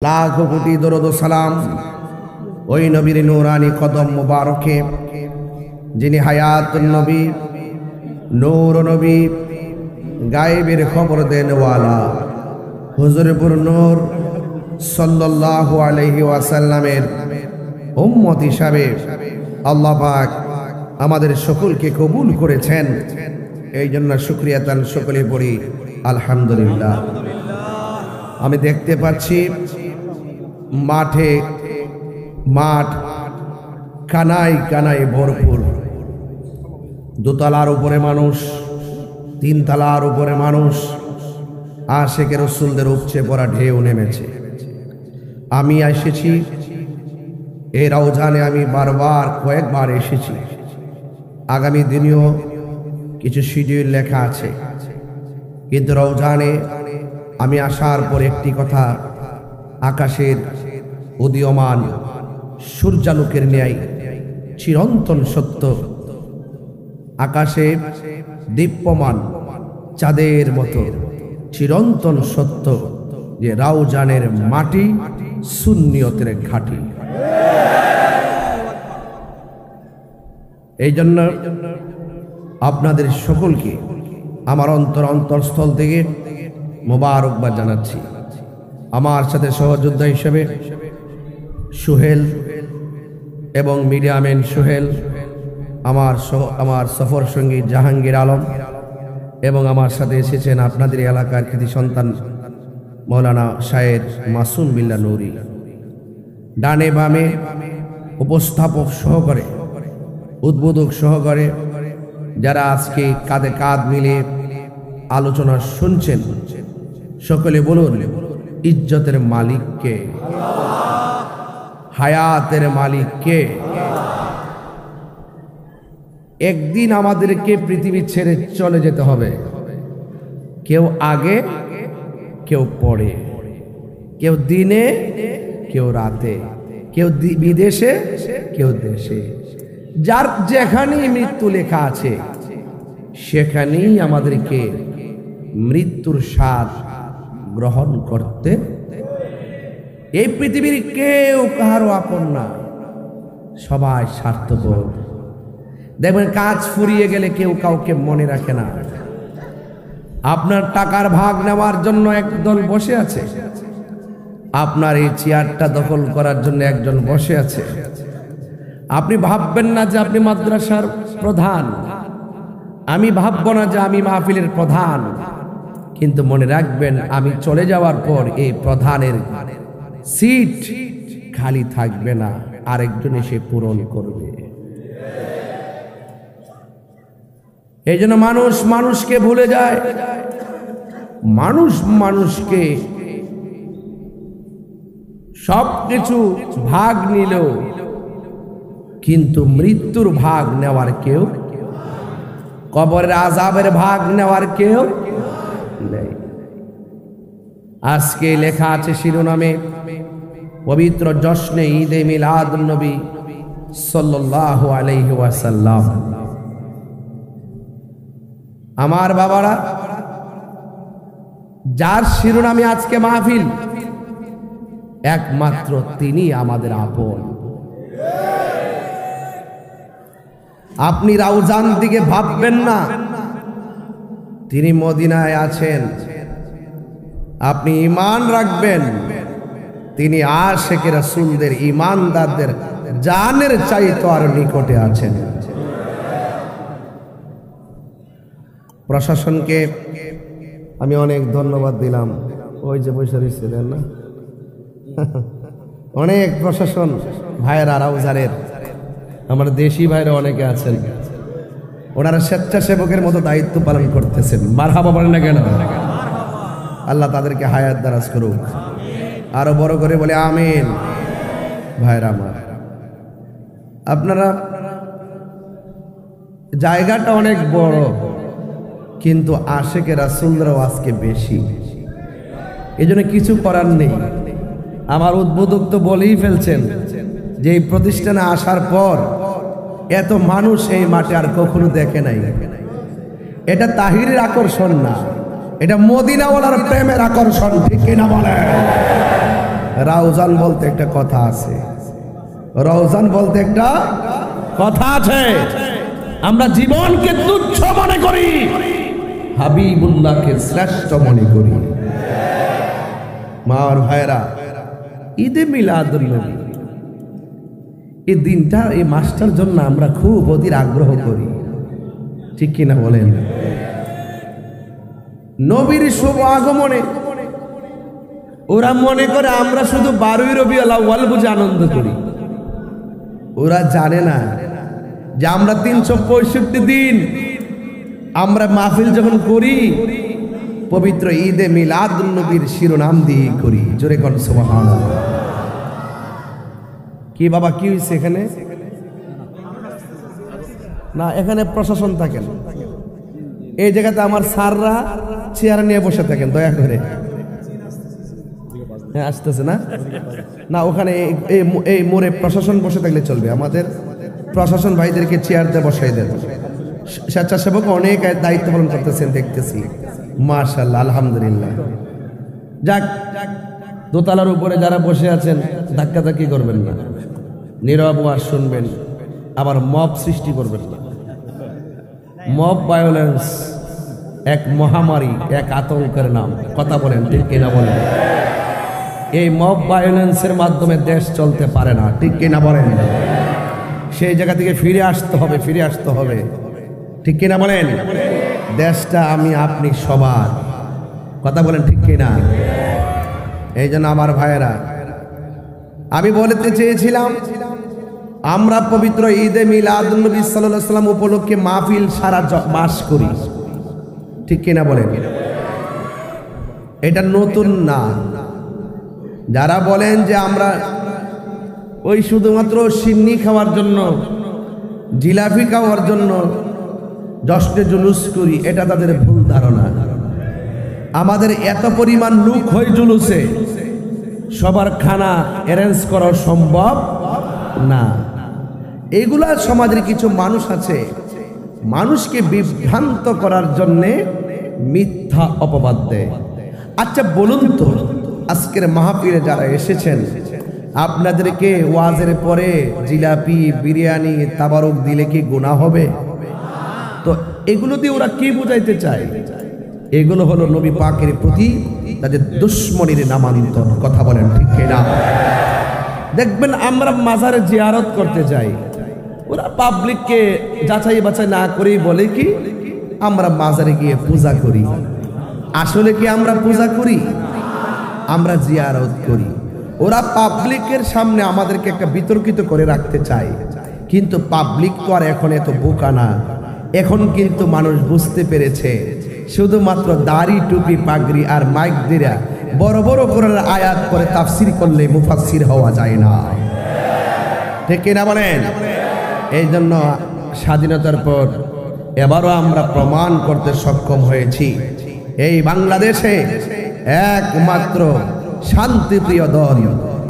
लाखों कोटि दरूद व सलाम ওই নবীর নূরানি কদম মুবারকে যিনি হায়াতুন নবী নূর নবী গায়েবের খবর দেনওয়ালা হুজুরপুর নূর সাল্লাল্লাহু আলাইহি ওয়াসাল্লামের উম্মত হিসাবে আল্লাহ পাক আমাদের সকলকে কবুল করেছেন। এই জন্য শুকরিয়া তান সকলে পড়ি আলহামদুলিল্লাহ। আমি দেখতে পাচ্ছি মাঠ কানায় কানায় ভরপুর। দোতলার উপরে মানুষ, তিনতলার উপরে মানুষ, আশিকে রাসূলদের উপচে পড়া ঢেউ নেমেছে। আমি এসেছি এই রওজানে, আমি বারবার কয়েকবার এসেছি। আগামী দিনেও কিছু শিডিউল লেখা আছে, কিন্তু রওজানে আমি আসার পর একটি কথা, আকাশের উদীয়মান সূর্যালোকের ন্যায় চিরন্তন সত্য, আকাশে দীপ্যমান চাঁদের মতো চিরন্তন সত্য যে রওজানের মাটি সুন্নিয়তের ঘাঁটি। এই জন্য আপনাদের সকলকে আমার অন্তরস্থল থেকে মোবারকবাদ জানাচ্ছি। আমার সাথে সহযোদ্ধা হিসেবে সোহেল এবং মিডিয়াম্যান সোহেল, আমার সফর সঙ্গী জাহাঙ্গীর আলম, এবং আমার সাথে এসেছেন আপনাদের এলাকার কৃতি সন্তান মৌলানা শায়ের মাসুম বিল্লাহ নুরি। ডানে বামে উপস্থাপক সহকারে, উদ্বোধক সহকারে যারা আজকে কাঁধে কাঁধ মিলে আলোচনা শুনছেন, সকলে বলুন ইজ্জতের মালিক কে? হায়াতের মালিক কে? একদিন আমাদেরকে পৃথিবী ছেড়ে চলে যেতে হবে। কেউ আগে, কেউ পরে, কেউ দিনে, কেউ রাতে, কেউ বিদেশে, কেউ দেশে। যার যেখানেই মৃত্যু লেখা আছে সেখানেই আমাদেরকে মৃত্যুর স্বাদ গ্রহণ করতে। এই পৃথিবীর কেউ কারো আপন না, সবাই স্বার্থপর। দেখবেন কাজ ফুরিয়ে গেলে কেউ কাউকে মনে রাখে না। আপনার টাকার ভাগ নেওয়ার জন্য একদল বসে আছে, আপনার এই চেয়ারটা দখল করার জন্য একজন বসে আছে। আপনি ভাববেন না যে আপনি মাদ্রাসার প্রধান, আমি ভাববো না যে আমি মাহফিলের প্রধান, কিন্তু মনে রাখবেন আমি চলে যাওয়ার পর এই প্রধানের সিট খালি থাকবে না, আরেকজন এসে পূরণ করবে। এই জন্য মানুষ মানুষকে ভুলে যায়, মানুষ মানুষকে সবকিছু ভাগ নিলেও কিন্তু মৃত্যুর ভাগ নেওয়ার কেউ, কবরের আযাবের ভাগ নেওয়ার কেউ নেই। আজকে লেখা আছে শিরোনামে, পবিত্র জশ্নে ঈদে মিলাদ নবী সাল্লাল্লাহু আলাইহি ওয়াসাল্লাম। আমার বাবারা, যার শিরোনামে আজকে মাহফিল, একমাত্র তিনি আমাদের আপন। আপনি রওজান দিকে ভাববেন না, তিনি মদিনায় আছেন। আপনি ঈমান রাখবেন, তিনি আশিকে রাসূলদের, ঈমানদারদের জানের চাইতে আর নিকটে আছেন। প্রশাসনকে আমি অনেক ধন্যবাদ দিলাম। ওই যে বসে রয়েছিলেন না, অনেক প্রশাসন ভাইয়েরা, রওজানের আমার দেশি ভাইরা অনেকে আছেন, ওনারা স্বেচ্ছাসেবকের মতো দায়িত্ব পালন করতেছেন। মারহাবা বলেন না কেন? আল্লাহ তাদেরকে হায়াত দারাজ করুক, আরো বড় করে বলে আমিন। ভাইরা আমার, আপনারা জায়গাটা অনেক বড়, কিন্তু আশিকে রাসূলরাও আজকে বেশি। এই জন্য কিছু করার নেই। আমার উদ্বোধক তো বলেই ফেলছেন যে এই প্রতিষ্ঠানে আসার পর এত মানুষ এই মাঠে আর কখনো দেখে নাই। এটা তাহিরের আকর্ষণ না, এটা মদিনাওয়ালার প্রেমের আকর্ষণ। ঠিক কিনা বলে? রাউজান বলতে একটা কথা আছে, রওজান বলতে একটা কথা আছে। আমরা জীবনকে তুচ্ছ মনে করি, হাবিবুল্লাহকে শ্রেষ্ঠ মনে করি। মা আর ভাইরা, ঈদে মিলাদুন নবী এই দিনটা, এই মাসটার জন্য আমরা খুব অধীর আগ্রহ করি, ঠিক কিনা বলেন? নবীর শুভ আগমনে ওরা মনে করে আমরা শুধু 12ই রবিউল আউয়াল বুঝে আনন্দ করি। ওরা জানে না যে আমরা 365 দিন আমরা মাহফিল যখন করি পবিত্র ঈদে মিলাদুন নবীর শিরোনাম দিয়ে করি। জোরে কোন সুবহানাল্লাহ। কি বাবা কি হয়েছে এখানে? না, এখানে প্রশাসন থাকেন, এই জায়গাতে আমার স্যাররা চেয়ার নিয়ে বসে থাকেন, দয়া করে। হ্যাঁ, আসতেছে না? না, ওখানে এই মোড়ে প্রশাসন বসে থাকলে চলবে। আমাদের প্রশাসন ভাইদেরকে চেয়ার দিয়ে বসাই দেন। স্বেচ্ছাসেবক অনেক দায়িত্ব পালন করতেছেন দেখতেছি, মাশাআল্লাহ, আলহামদুলিল্লাহ। যাক, দোতলার উপরে যারা বসে আছেন ধাক্কাধাক্কি করবেন না, নীরব ওয়াজ শুনবেন, আবার মব সৃষ্টি করবেন না। মব ভায়োলেন্স এক মহামারী, এক আতঙ্কের নাম। কথা বলেন, ঠিক কিনা বলেন? এই মব ভায়োলেন্সের মাধ্যমে দেশ চলতে পারে না, ঠিক কিনা বলেন? সেই জায়গা থেকে ফিরে আসতে হবে, ফিরে আসতে হবে, ঠিক কিনা বলেন? দেশটা আমি আপনি সবার। কথা বলেন, ঠিক কিনা? এই জন্য আমার ভাইয়েরা, আমি বলতে চেয়েছিলাম আমরা পবিত্র ঈদে মিলাদুন নবী সাল্লাল্লাহু আলাইহি ওয়াসাল্লাম উপলক্ষে মাহফিল সারা মাস করি, ঠিক কিনা বলেন? এটা নতুন না। যারা বলেন যে আমরা ওই শুধুমাত্র সিন্নি খাওয়ার জন্য, জিলাপি খাওয়ার জন্য জশ্নে জুলুস করি, এটা তাদের ভুল ধারণা। আমাদের এত পরিমাণ লোক হয় জুলুসে, সবার খানা অ্যারেঞ্জ করা সম্ভব না। এগুলা সমাজের কিছু মানুষ আছে, মানুষকে বিভ্রান্ত করার জন্যে মিথ্যা অপবাদ দেয়। আচ্ছা বলুন তো, আজকের মাহফিলে যারা এসেছেন, আপনাদেরকে ওয়াজের পরে জিলাপি, বিরিয়ানি, তাবারক দিলে কি গুনাহ হবে? তো এগুলো দিয়ে ওরা কি বুঝাইতে চায়? এগুলো হলো নবী পাকের প্রতি তাদের দুশ্মনীর নামান্তর। কথা বলেন, ঠিক কিনা? দেখবেন আমরা মাজারে জিয়ারত করতে যাই, ওরা পাবলিককে যাচাই বাছাই না করেই বলে কি আমরা মাজারে গিয়ে পূজা করি। আসলে কি আমরা পূজা করি? আমরা জিয়ারত করি। ওরা পাবলিকের সামনে আমাদেরকে একটা বিতর্কিত করে রাখতে চায়, কিন্তু পাবলিক তো আর এখন এত বোকা না। এখন কিন্তু মানুষ বুঝতে পেরেছে শুধুমাত্র দাড়ি, টুপি, পাগড়ি আর মাইক দিয়ে বড় বড় কোরআনের আয়াত করে তাফসির করলে মুফাসসির হওয়া যায় না, ঠিক কিনা বলেন? এই জন্য স্বাধীনতার পর এবারও আমরা প্রমাণ করতে সক্ষম হয়েছি এই বাংলাদেশে একমাত্র শান্তিপ্রিয় দল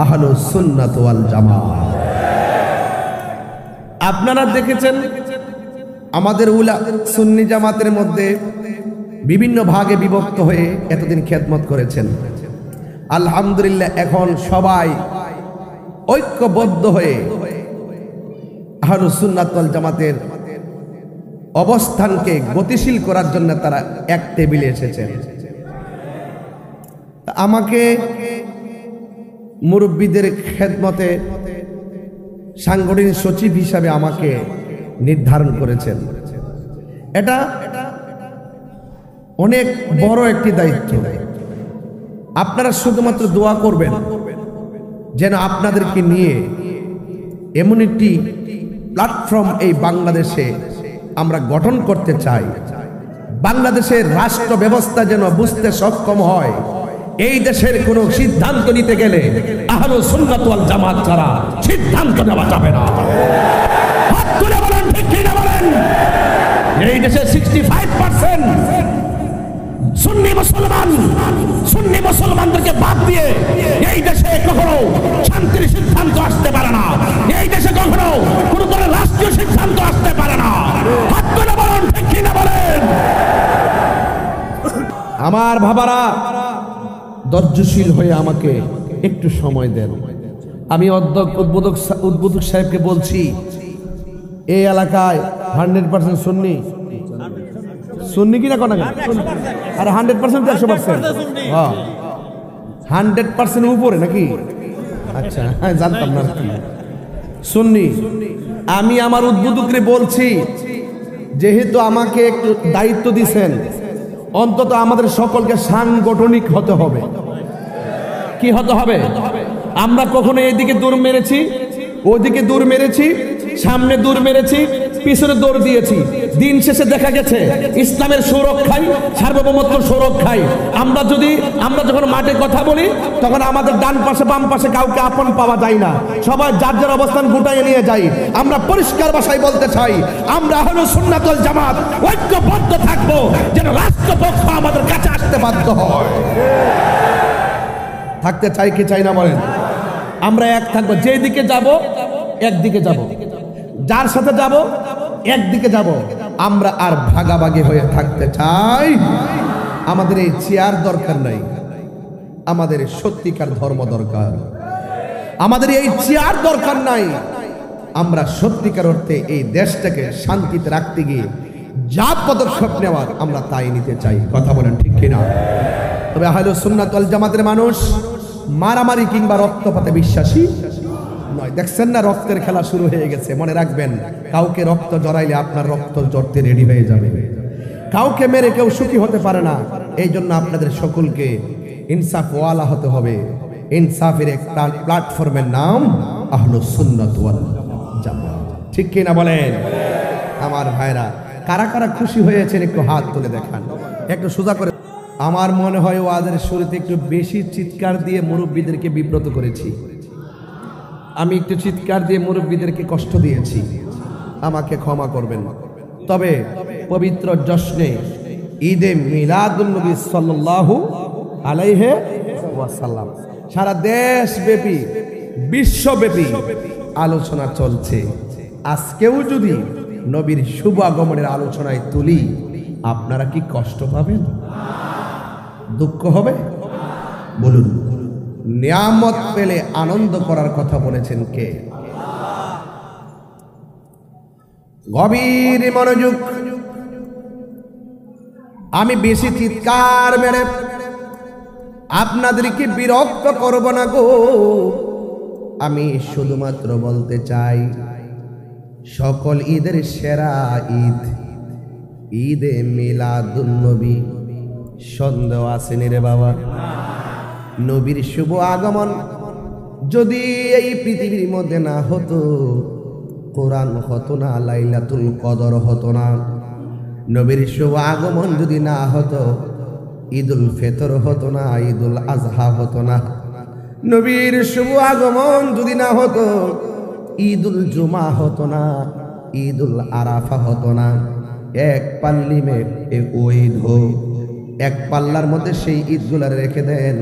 আহলুস সুন্নাত ওয়াল জামাত। আপনারা দেখেছেন আমাদের সুন্নি জামাতের মধ্যে বিভিন্ন ভাগে বিভক্ত হয়ে এতদিন খেদমত করেছেন। আলহামদুলিল্লাহ, এখন সবাই ঐক্যবদ্ধ হয়ে আহলুস সুন্নাত ওয়াল জামাতের অবস্থানকে গতিশীল করার জন্য তারা এক টেবিলে এসেছেন। আমাকে মুরব্বীদের খেদমতে সাংগঠনিক সচিব হিসাবে আমাকে নির্ধারণ করেছেন। এটা অনেক বড় একটি দায়িত্ব। আপনারা শুধুমাত্র দোয়া করবেন যেন আপনাদেরকে নিয়ে এমন একটি প্ল্যাটফর্ম এই বাংলাদেশে আমরা গঠন করতে চাই, বাংলাদেশের রাষ্ট্র ব্যবস্থা যেন বুঝতে সক্ষম হয় এই দেশের কোনো সিদ্ধান্ত নিতে গেলে আহলুস সুন্নাত ওয়াল জামাত ছাড়া সিদ্ধান্ত নেওয়া যাবে না। হাত তুলে বলেন, ঠিক কিনা বলেন? এই দেশে 65% সুন্নি মুসলমানদেরকে বাদ দিয়ে এই দেশে কখনো শান্তির সিদ্ধান্ত আসতে পারে না। এই দেশে কখনো কোন ধরনের রাষ্ট্রীয় সিদ্ধান্ত আসতে পারে না। হাত তুলে বলেন, ঠিক কিনা বলেন? আমার বাবারা ধৈর্যশীল হয়ে আমাকে একটু সময় দেন। আমি উদ্বোধক সাহেবকে বলছি, এই এলাকায় 100% সুন্নি, সুন্নি কিনা কোন আরে 100% 100%, হ্যাঁ 100% উপরে নাকি? আচ্ছা জানতাম না সুন্নি। আমি আমার উদ্বোধকরে বলছি, যেহেতু আমাকে একটু দায়িত্ব দিছেন, অন্তত আমাদের সকলকে সাংগঠনিক হতে হবে। কি হতে হবে? আমরা কখনো এইদিকে দৌড় মেরেছি, ওইদিকে দৌড় মেরেছি, সামনে দৌড় মেরেছি, পিছনে দৌড় দিয়েছি। দিন শেষে দেখা গেছে ইসলামের সুরক্ষায়, সার্বভৌমত্ব সুরক্ষায় আমরা যখন মাঠে কথা বলি, তখন আমাদের ডান পাশে বাম পাশে কাউকে আপন পাওয়া যায় না, সবাই যার যার অবস্থান গুটাইয়ে নিয়ে যাই। আমরা পরিষ্কার ভাষায় বলতে চাই, আমরা আহলুস সুন্নাত ওয়াল জামাত ঐক্যবদ্ধ থাকবো, যেন রাষ্ট্রপক্ষ আমাদের কাছে আসতে বাধ্য হয়। থাকতে চাই কি চাই না বলেন? আমরা এক থাকবো, যেদিকে যাব একদিকে যাব, যার সাথে যাব একদিকে যাব। আমরা আর ভাগাভাগি হয়ে থাকতে চাই। আমাদের এই চেয়ার দরকার নাই, আমাদের সত্যিকার ধর্ম দরকার। আমাদের এই চেয়ার দরকার নাই, আমরা সত্যিকার অর্থে এই দেশটাকে শান্তিতে রাখতে গিয়ে যা পদক্ষেপ নেওয়ার আমরা তাই নিতে চাই। কথা বলেন ঠিক কিনা? তবে আহলুস সুন্নাত ওয়াল জামাতের মানুষ মারামারি কিংবা রক্তপাতে বিশ্বাসী নয়। দেখছেন না, রক্তের খেলা শুরু হয়ে গেছে। মনে রাখবেন, কাউকে রক্ত জড়াইলে আপনার রক্ত জড়তে রেডি হয়ে যাবে। কাউকে মেরে কেউ সুখী হতে পারে না। এই জন্য আপনাদের সকলকে ইনসাফ ওয়ালা হতে হবে। ইনসাফের এক প্ল্যাটফর্মের নাম আহলুস সুন্নাত ওয়াল জামাত। ঠিক কিনা বলেন? আমার ভাইরা, কারা কারা খুশি হয়েছেন একটু হাত তুলে দেখান, একটু সোজা করে। আমার মনে হয় ওয়াজের শুরুতে একটু বেশি চিৎকার দিয়ে মুরব্বীদেরকে বিব্রত করেছি। আমি একটু চিৎকার দিয়ে মুরব্বীদেরকে কষ্ট দিয়েছি, আমাকে ক্ষমা করবেন। তবে পবিত্র জশ্নে ঈদে মিলাদুন নবী সাল্লাল্লাহু আলাইহি ওয়াসাল্লাম সারা দেশব্যাপী বিশ্বব্যাপী আলোচনা চলছে। আজকেও যদি নবীর শুভ আগমনের আলোচনায় তুলি, আপনারা কি কষ্ট পাবেন? দুঃখ হবে? বলুন। নিয়ামত পেলে আনন্দ করার কথা বলেছেন কে? গভীর মনোযোগ। আমি বেশি চিৎকার মেরে আপনাদেরকে বিরক্ত করব না গো। আমি শুধুমাত্র বলতে চাই, সকল ঈদের সেরা ঈদ ঈদে মিলাদুন নবী। সন্দেহ আসেনি রে বাবা? নবীর শুভ আগমন যদি এই পৃথিবীর মধ্যে না হতো, কোরআন হতো না, লাইলাতুল কদর হতো না। নবীর শুভ আগমন যদি না হতো, ঈদুল ফিতর হতো না, ঈদুল আজহা হতো না। নবীর শুভ আগমন যদি না হতো, ঈদুল জুমা হতো না, ঈদুল আরাফা হতো না। এক পাল্লি মে ওই ঈদ হো, এক পাল্লার মধ্যে সেই ঈদগুলো রেখে দেন,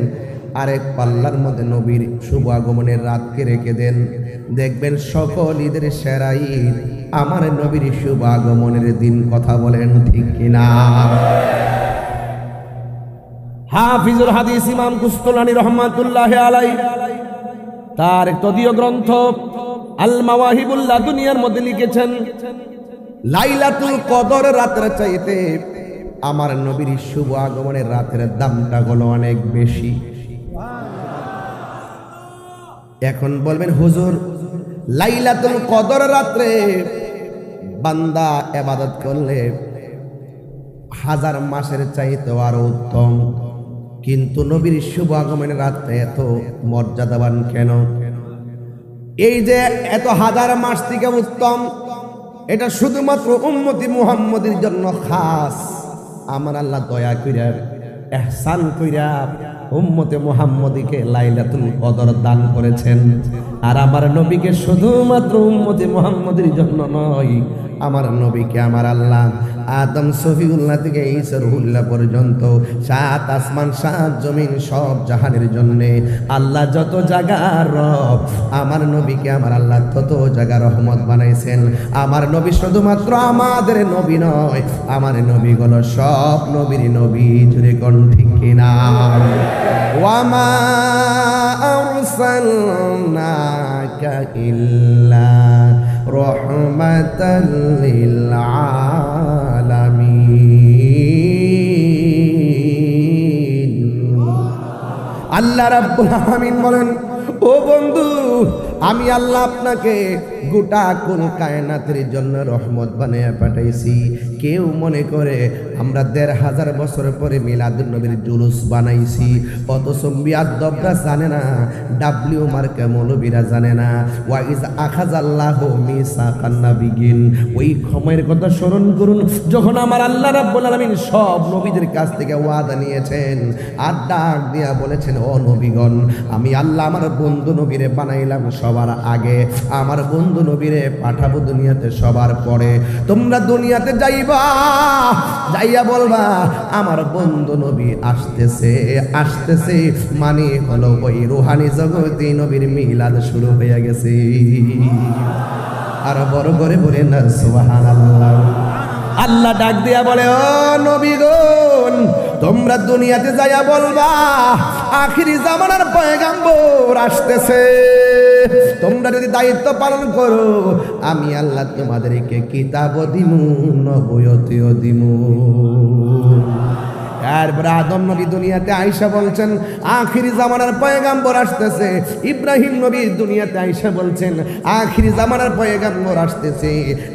আরেক পাল্লার মধ্যে নবীর শুভ আগমনের রাতকে রেখে দেন। দেখবেন সকল ঈদের সেরা ঈদ আমার নবীর শুভ আগমনের দিন। কথা বলেন ঠিক কিনা? হাফিজুল হাদিস ইমাম কুস্তুলানী রহমাতুল্লাহি আলাইহি তার এক তদীয় গ্রন্থ আল মাওয়াহিবুল লাদুনিয়ার মধ্যে লিখেছেন, লাইলাতুল কদর রাতের চাইতে আমার নবীর শুভ আগমনের রাতের দামটা হলো অনেক বেশি। এখন বলবেন, হুজুর লাইলাতুল কদর রাতে বান্দা ইবাদত করলে 1000 মাসের চাইতে আরো উত্তম, কিন্তু নবীর শুভ আগমনের রাতে এত মর্যাদাবান কেন? এই যে এত 1000 মাস থেকে উত্তম, এটা শুধুমাত্র উম্মতি মুহাম্মদের জন্য খাস। আমার আল্লাহ দয়া কইরা ইহসান কইরা উম্মতে মুহাম্মদীকে লাইলাতুল কদর দান করেছেন। আর আমার নবীকে শুধুমাত্র উম্মতে মুহাম্মদের জন্য নয়, আমার নবীকে আমার আল্লাহ আদম সফিউল্লাহ থেকে ঈসা রুহুল্লাহ পর্যন্ত 7 আসমান 7 জমিন সব জাহানের জন্য আল্লাহ যত জায়গার রব, আমার নবীকে আমার আল্লাহ তত জায়গা রহমত বানাইছেন। আমার নবী শুধুমাত্র আমাদের নবী নয়, আমার নবী হলো সব নবীর নবী। জুড়ে কোন ঠিক কিনা? ওয়ামা আরসালনাকা ইল্লা রাহমাতাল লিল আলামিন। আল্লাহ রাব্বুল আলামিন বলেন, ও বন্ধু, আমি আল্লাহ আপনাকে গোটা কোন কায়নাতের জন্য রহমত বানিয়ে পাঠাইছি। কেউ মনে করে আমরা ১৫০০ বছর পরে মিলাদুন নবীর জুলুস বানাইছি, অথচ বিয়াদবরা জানে না, ডাব্লিউ মার্কা মৌলবীরা জানে না। ওয়াইজ আখাযাল্লাহু মিসাকান নাবিয়িন, ওই সময়ের কথা স্মরণ করুন যখন আমার আল্লাহ রাব্বুল আলামিন সব নবীদের কাছ থেকে ওয়াদা নিয়েছেন আর ডাক দিয়া বলেছেন, ও নবীগণ, আমি আল্লাহ আমার বন্ধু নবীরে বানাইলাম সবার আগে, আমার বন্ধু নবীরে পাঠাবো দুনিয়াতে সবার পরে। তোমরা দুনিয়াতে যাইবা, যাইয়া বলবা আমার বন্ধু নবী আসতেছে আসতেছে, মানে হলো ওই রুহানি জগতে নবীর মিলাদ শুরু হয়ে গেছে। আর বড় করে বলে না সুবহানাল্লাহ। আল্লাহ ডাক দিয়া বলে, ও নবীগণ, তোমরা দুনিয়াতে যাইয়া বলবা আখিরি জামানার পয়গাম্বর আসতেছে। তোমরা যদি দায়িত্ব পালন করো, আমি আল্লাহ তোমাদেরকে কিতাব দিমু, নবুয়তিও দিমু। তারপরে আদম নবী দুনিয়াতে আইসা বলছেন আখিরি জামানার পয়গাম্বর আসতেছে। ইব্রাহিম নবী দুনিয়াতে আইসা বলছেন আখিরি জামানার পয়গাম্বর আসতেছে।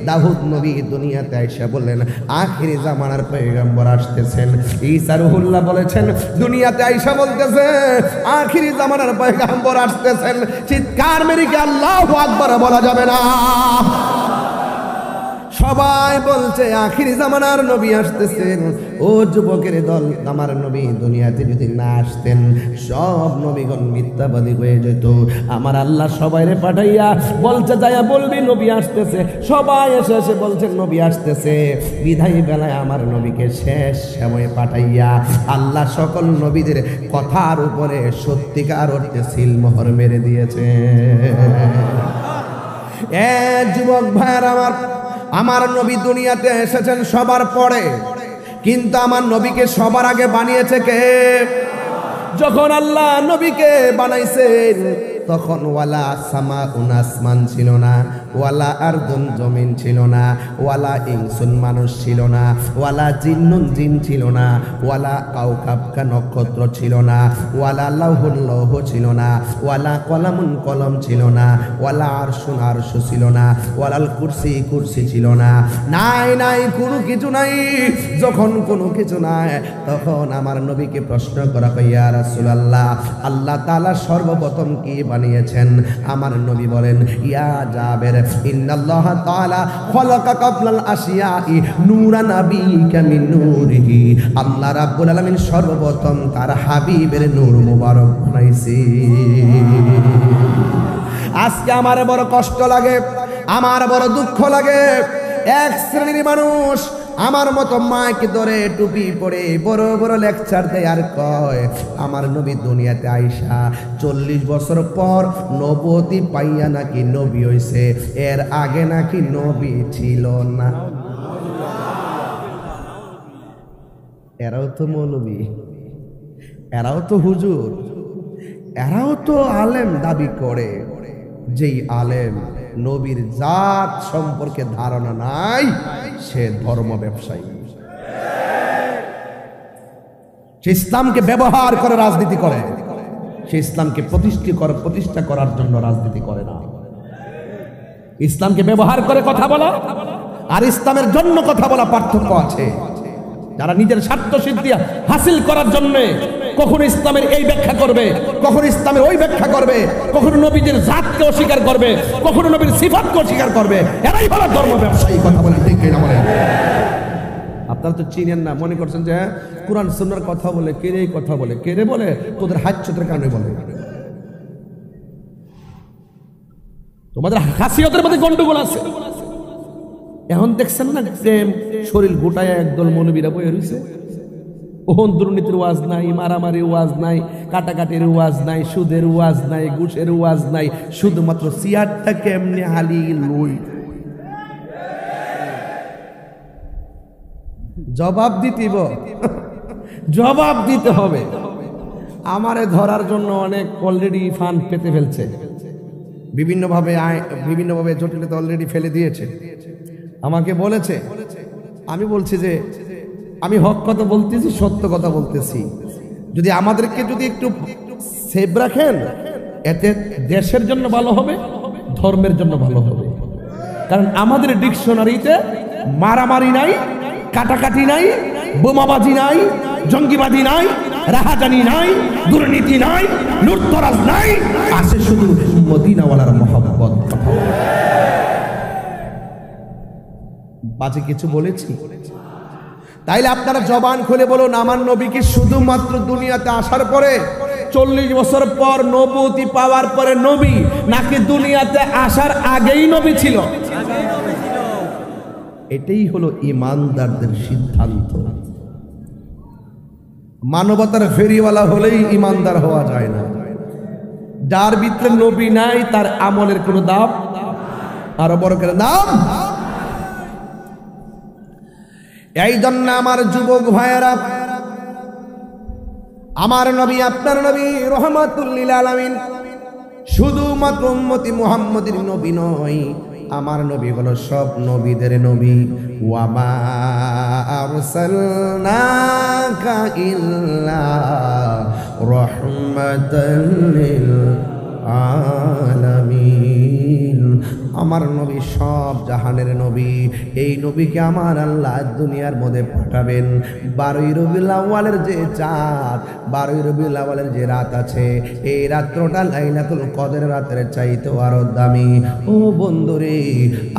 দাউদ নবী দুনিয়াতে আইসা বললেন আখিরি জামানার পয়গাম্বর আসতেছেন। ঈসা রুহুল্লাহ বলেছেন দুনিয়াতে আইসা বলতেছে আখিরি জামানার পয়গাম্বর আসতেছেন। চিৎকার মেরে কি আল্লাহু আকবার বলা যাবে না? সবাই বলছে আখিরি জামানার নবী আসতেছেন। ও যুবকের দল, আমার নবী দুনিয়াতে যদি না আসতেন সব নবীগণ মিথ্যাবাদী হয়ে যেত। আমার আল্লাহ সবাইরে পাঠাইয়া বলছে যাইয়া বলবি নবী আসতেছে। সবাই এসে এসে বলছেন নবী আসতেছে। বিদায় বেলায় আমার নবীকে শেষ সময়ে পাঠাইয়া আল্লাহ সকল নবীদের কথার উপরে সত্যিকার অর্থে সিলমোহর মেরে দিয়েছে। যুবক ভাইয়ের আমার নবী দুনিয়াতে এসেছেন সবার পরে, কিন্তু আমার নবীকে সবার আগে বানিয়েছে কে? যখন আল্লাহ নবীকে বানাইছেন তখন ওয়ালা সামাউন আসমান ছিল না, ওয়ালা আরদুন জমিন ছিল না, ওয়ালা ইনসুন মানুষ ছিল না, ওয়ালা জিন্নুন জিন ছিল না, ওয়ালা কাউকাবকা নক্ষত্র ছিল না, ওয়ালা লাউহুন লৌহ ছিল না, ওয়ালা কলামুন কলম ছিল না, ওয়ালা আরশুন আরশু ছিল না, ওয়ালাল কুরসি কুরসি ছিল না। নাই নাই কোনো কিছু নাই। যখন কোনো কিছু নাই তখন আমার নবীকে প্রশ্ন করা হয়, ইয়া রাসূলুল্লাহ, আল্লাহ তাআলা সর্বপ্রথম কি বানিয়েছেন? আমার নবী বলেন, ইয়া জাবের, ইন্নাল্লাহ তাআলা খালাকা কাবলাল আশিয়াই নূরান নাবিয়্যিকা মিন নূরিহি। আল্লাহ রাব্বুল আলামিন সর্বপ্রথম তার হাবিবের নূর মুবারক বানাইছে। আজকে আমার বড় কষ্ট লাগে, আমার বড় দুঃখ লাগে, এক শ্রেণীর মানুষ আমার মতো মাইক ধরে টুপি পরে বড় বড় লেকচার দেয় আর কয় আমার নবী দুনিয়াতে আইসা 40 বছর পর নবুয়তি পাইয়া নাকি নবী হইছে, এর আগে নাকি নবী ছিল না। এরাও তো মৌলবী, এরাও তো হুজুর, এরাও তো আলেম দাবি করে। যেই আলেম নবীর জাত সম্পর্কে ধারণা নাই সে ধর্ম ব্যবসায়ী। সে ইসলামকে ব্যবহার করে রাজনীতি করে, সে ইসলামকে প্রতিষ্ঠা করার জন্য রাজনীতি করে না। ইসলামকে ব্যবহার করে কথা বলা আর ইসলামের জন্য কথা বলা পার্থক্য আছে। যারা নিজের স্বার্থ সিদ্ধি হাসিল করার জন্য কখনো ইসলামের এই ব্যাখ্যা করবে, কখনো ইসলামের ওই ব্যাখ্যা করবে, কখনো নবীদের জাতকে অস্বীকার করবে, কখনো নবীর সিফাতকে অস্বীকার করবে, এরাই হলো ধর্ম ব্যবসায়ী। কথা বলে ঠিক কিনা বলেন? আপনারা তো চিনেন না, মনে করছেন যে কুরআন সুন্নাহর কথা বলে কে রে, কথা বলে কে রে, বলে তোদের হাজ্জতের কারণে বলে। তোমাদের হাসিয়তের মধ্যে গন্ডগোল আছে। এখন দেখছেন না প্রেম শরীর গোটায় একদল মৌলবীরা বয়ে রয়েছে। ওহন দুর্নীতির ওয়াজ নাই, মারামারি ওয়াজ নাই, কাটাকাটির ওয়াজ নাই, সুদের ওয়াজ নাই, ঘুষের ওয়াজ নাই, শুধুমাত্র সিয়ারটা কেমনে হালি লই। জবাব দিতেইব, জবাব দিতে হবে। আমারে ধরার জন্য অনেক অলরেডি ফান্ড পেতে ফেলছে, বিভিন্নভাবে জটিলতা অলরেডি ফেলে দিয়েছে। আমাকে বলেছে, আমি বলছি যে আমি হক কথা বলতেছি, সত্য কথা বলতেছি। যদি আমাদেরকে যদি একটু সেভ রাখেন, এতে দেশের জন্য ভালো হবে, ধর্মের জন্য ভালো হবে। কারণ আমাদের ডিকশনারিতে মারামারি নাই, কাটাকাটি নাই, বোমাবাজি নাই, জঙ্গিবাদী নাই, রাহাজানি নাই, দুর্নীতি নাই, লুটতরাজ নাই, আছে শুধু মদিনাওয়ালার মহব্বত। বাজে কিছু বলেছি? তাইলে আপনারা জবান খুলে বলুন, আমার নবী কি শুধুমাত্র দুনিয়াতে আসার পরে 40 বছর পর নবুয়তি পাওয়ার পরে নবী, নাকি দুনিয়াতে আসার আগেই নবী ছিল? এটাই হলো ইমানদারদের সিদ্ধান্ত। মানবতার ফেরিওয়ালা হলেই ইমানদার হওয়া যায় না। যার ভিতরে নবী নাই তার আমলের কোনো দাম, আরো বড় করে দাম। এই জন্য আমার যুবক ভাইয়েরা, আমার নবী আপনার নবী রহমাতুল লিল আলামিন শুধুমাত্র উম্মতি মুহাম্মদের নবী নয়, আমার নবী হলো সব নবীদের নবী। ওয়া মা আরসালনাকা ইল্লা রাহমাতাল লিল আলামিন। আমার নবী সব জাহানের নবী। এই নবীকে আমার আল্লাহ দুনিয়ার মধ্যে পাঠাবেন 12 রবিউল আউয়ালের যে চাঁদ, 12 রবিউল আউয়ালের যে রাত আছে, এই রাত্রটা লাইলাতুল কদর রাতের চাইতেও আরো দামি। ও বন্ধুরে,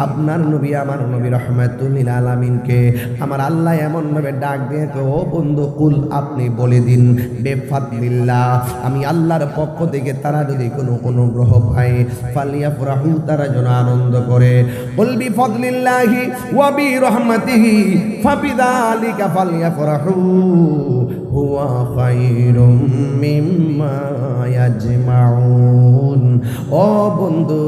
আপনার নবী আমার নবী রহমাতুল লিল আলামিনকে আমার আল্লাহ এমন ভাবে ডাক দিয়ে, ও বন্ধু কুল, আপনি বলে দিন বেফাদলিল্লাহ, আমি আল্লাহর পক্ষ থেকে তারা যদি কোনো অনুগ্রহ পায়, ফালিয়াফরাহু, তারা যেন আনন্দ করে। কুল বিফাদলিল্লাহি ওয়া বিরহমাতিহি ফাবিযালিকা ফালিয়াফরাহু হুয়া খায়রুম মিম্মা ইয়াজমাউন। ও বন্ধু,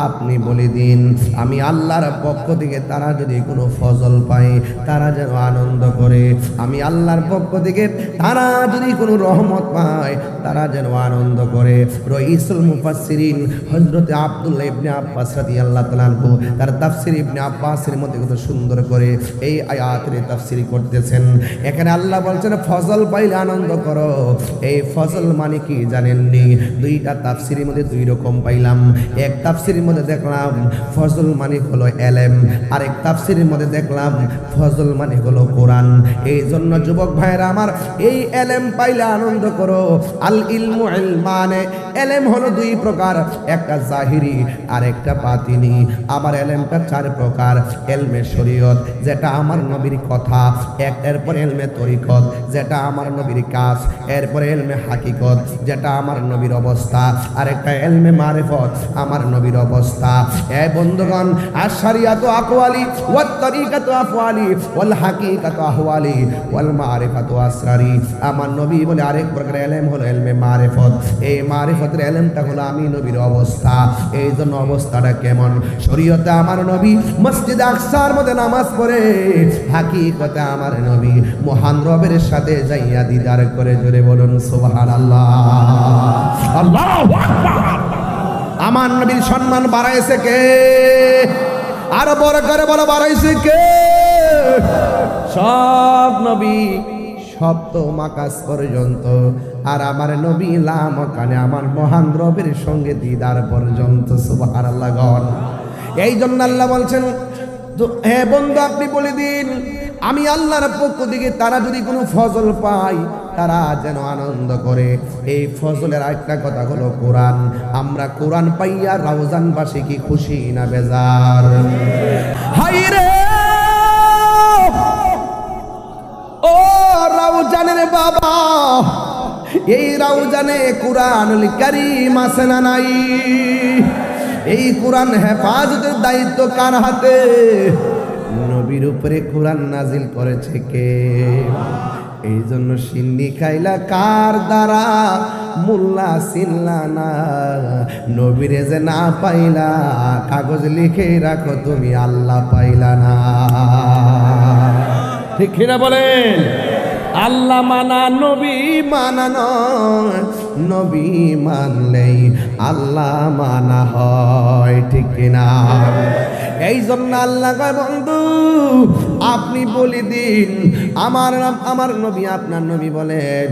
আপনি বলে দিন, আমি আল্লাহর পক্ষ থেকে তারা যদি কোনো ফজল পায়, তারা যেন আনন্দ করে। আমি আল্লাহর পক্ষ থেকে তারা যদি কোনো রহমত পায়, তারা যেন আনন্দ করে। রইসুল মুফাসসিরিন হযরত আব্দুল্লাহ ইবনে আব্বাস রাদিয়াল্লাহু তাআলা আনহু তার তাফসীর ইবনে আব্বাসের মধ্যে কত সুন্দর করে এই আয়াতের তাফসীর করতেছেন। এখানে আল্লাহ বলছেন ফজল পাইলে আনন্দ করো। এই ফজল মানে কি জানেননি? দুইটা তাফসীরের মধ্যে দুই রকম পাইলাম। এক তাফসীরের মধ্যে দেখলাম ফজল মানে হলো এলেম, আর এক তাফসীরের মধ্যে দেখলাম ফজল মানে হলো কোরআন। এই জন্য যুবক ভাইরা আমার, এই এলেম পাইলে আনন্দ করো। আল ইলমু ইলমানে, এলেম হলো দুই প্রকার, একটা জাহিরি আর একটা বাতিনি। আমার এলেমটা 4 প্রকার। এলমে শরীয়ত, যেটা আমার নবীর কথা, এরপর এলমে তরিকত, যেটা আমার নবীর কাজ, এরপরে এলমে হাকিকত, যেটা আমার নবীর অবস্থা, আর একটা এলমে মারিফত, আমার নবীর অবস্থা। এই বন্ধুগণ, আশরিয়াতু আকওয়ালি ওয়াত তরিকাতু আফওয়ালি ওয়াল হাকিকাতু আহওয়ালি ওয়াল মারিফাতু আসরারি। আমার নবী বলে আরেক প্রকার এলম হলো এলমে মারিফত। এই মারিফতের এলমটা হলো আমি নবীর অবস্থা। এই জন্য অবস্থাটা কেমন? শরীয়তে আমার নবী মসজিদ আকসার মধ্যে নামাজ পড়ে, হাকিকতে আমার নবী মহান রবের সাথে যাইয়া দিদার করে। জোরে বলুন সুবহানাল্লাহ, আল্লাহু আকবার। আমার নবীর সম্মান বাড়াইছে কে? আরো বড় করে বলো, বাড়াইছে কে? সব নবী সপ্তম আকাশ পর্যন্ত, আর আমার নবী লামকানে আমার মহান রবের সঙ্গে দিদার পর্যন্ত। সুবহানাল্লাহ গণ। এই জন্য আল্লাহ বলছেন, হে বন্ধু আপনি বলে দিন, আমি আল্লাহর পক্ষ থেকে তারা যদি কোনো ফজল পায়, তারা যেন আনন্দ করে। এই ফজলের একটা কথা হলো কোরআন। আমরা কোরআন পাইয়া রাউজানবাসী কি খুশি না বেজার? হাই রে ও রাউজানের বাবা, এই রাউজানে কোরআনুল কারীম আছে না নাই? এই কোরআন হেফাজতের দায়িত্ব কার হাতে? নবীর উপরে কোরআন নাজিল করেছে কে? এই জন্য সিন্নি খাইলা কার দ্বারা, মোল্লা চিনলা না, নবীরে যে না পাইলা, কাগজ লিখে রাখো তুমি আল্লাহ পাইলা না। ঠিক কিনা বলেন? আল্লাহ মানা নবী মানা নয়, নবী মানলেই আল্লাহ মানা হয়। ঠিক কিনা? এই জন্য আল্লাহ কয় বন্ধু আপনি বলে দিন, আমার নবী আপনার নবী বলেন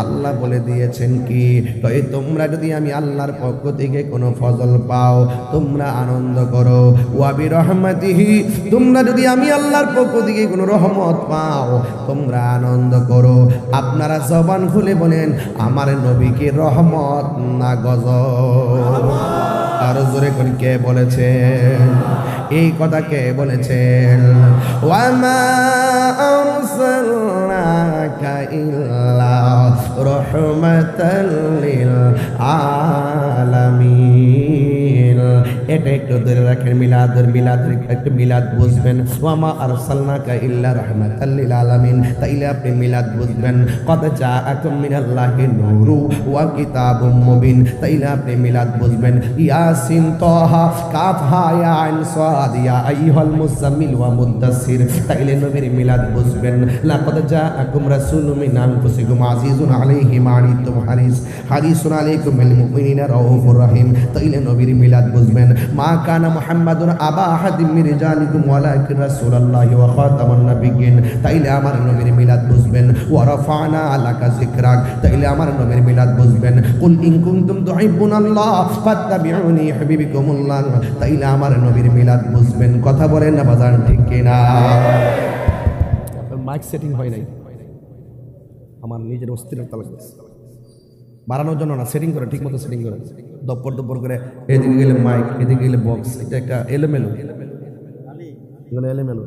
আল্লাহ বলে দিয়েছেন কি, তোমরা যদি আমি আল্লাহর পক্ষ থেকে কোনো ফজল পাও তোমরা আনন্দ করো, ওয়াবি রহমাতিহি, তোমরা যদি আমি আল্লাহর পক্ষ থেকে কোনো রহমত পাও তোমরা আনন্দ করো। আপনারা জবান খুলে বলেন আমার নবীকে রহমত না গজব? আর জোরে করে কে বলেছেন এই কথা? কে বলেছেন? ওয়ামা আরসালনাকা ইল্লা রাহমাতাল লিল আলামিন। এটা একটু ধরে রাখেন, মিলাদের একটু মিলাদ বুঝবেন। ওয়ামা আরসালনাকা ইল্লা রাহমাতাল লিল আলামিন, তাইলে আপনি মিলাদ বুঝবেন। কদ জাআকুম মিনাল্লাহি নূরু ওয়া কিতাবুম মুবিন, তাইলে আপনি মিলাদ বুঝবেন। ইয়াসিন তাহা কাফ হা ইয়া আইন সাদ ইয়া আইয়ুহাল মুজাম্মিল ওয়া মুদ্দাসসির, তাইলে নবীর মিলাদ বুঝবেন। লাকাদ জাআকুম রাসূলুম মিন আনফুসিকুম আজিজুন আলাইহি মা আনিতুম হারিসুন আলাইকুম বিল মুমিনিনা রাউফুর রহিম, তাইলে নবীর মিলাদ বুঝবেন। মা কানা মুহাম্মাদুন আবা আহাদিম মিন রিজালিকুম ওয়ালাকিন রাসূলুল্লাহি ওয়া খাতামুন নাবিয়্যিন, তাইলে আমার নবীর মিলাদ বুঝবেন। ওয়া রাফা'না আলাকা যিকরাক, তাইলে আমার নবীর মিলাদ বুঝবেন। কুল ইন কুনতুম তুহিব্বুনাল্লাহ ফাত্তাবিউনি ইউহিব্বুকুমুল্লাহ, তাইলে আমার নবীর মিলাদ বুঝবেন। কথা বলেন না বাজান, ঠিক কিনা? মাইক সেটিং হয় নাই, আমার নিজের অস্থিরতা লাগছে। বাড়ানোর জন্য না, সেটিং করে, ঠিক মতো সেটিং করে, দপ্পর করে এদিকে গেলে মাইক, এদিকে গেলে বক্স, এটা একটা এলোমেলো এলোমেলো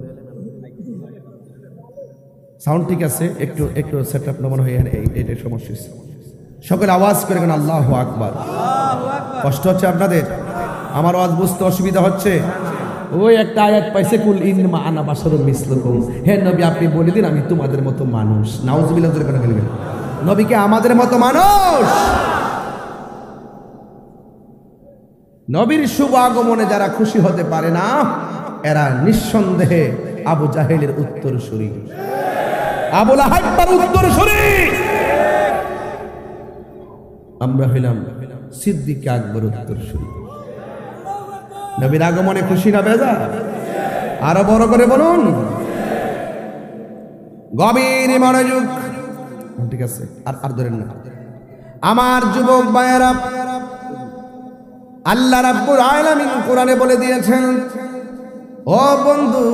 সাউন্ড। ঠিক আছে, একটু সেট আপ মনে হয় এইটার সমস্যা। সকলে আওয়াজ করে কেন আল্লাহু আকবার। কষ্ট হচ্ছে আপনাদের? আমার আওয়াজ বুঝতে অসুবিধা হচ্ছে? ওই একটা আয়াত পাইছে, কুল ইন্নামা আনা বাশারুম মিসলুকুম, হে নবী আপনি বলে দিন আমি তোমাদের মতো মানুষ। নাউজুবিল্লাহ জোরে করে বলবেন, নবীকে আমাদের মতো মানুষ। নবীর শুভ আগমনে যারা খুশি হতে পারে না এরা নিঃসন্দেহে আবু জাহেলের উত্তরসূরি, আবু লাহাবের উত্তরসূরি। আমরা হইলাম সিদ্দিক আকবর উত্তরসূরি। নবীর আগমনে খুশি না বেজার? আরো বড় করে বলুন, গভীর মনোযোগ। ঠিক আছে, আর ধরেন না। আমার যুবক ভাইয়েরা, আল্লাহ রাব্বুল আলামিন কোরআনে বলে দিয়েছেন, ও বন্ধু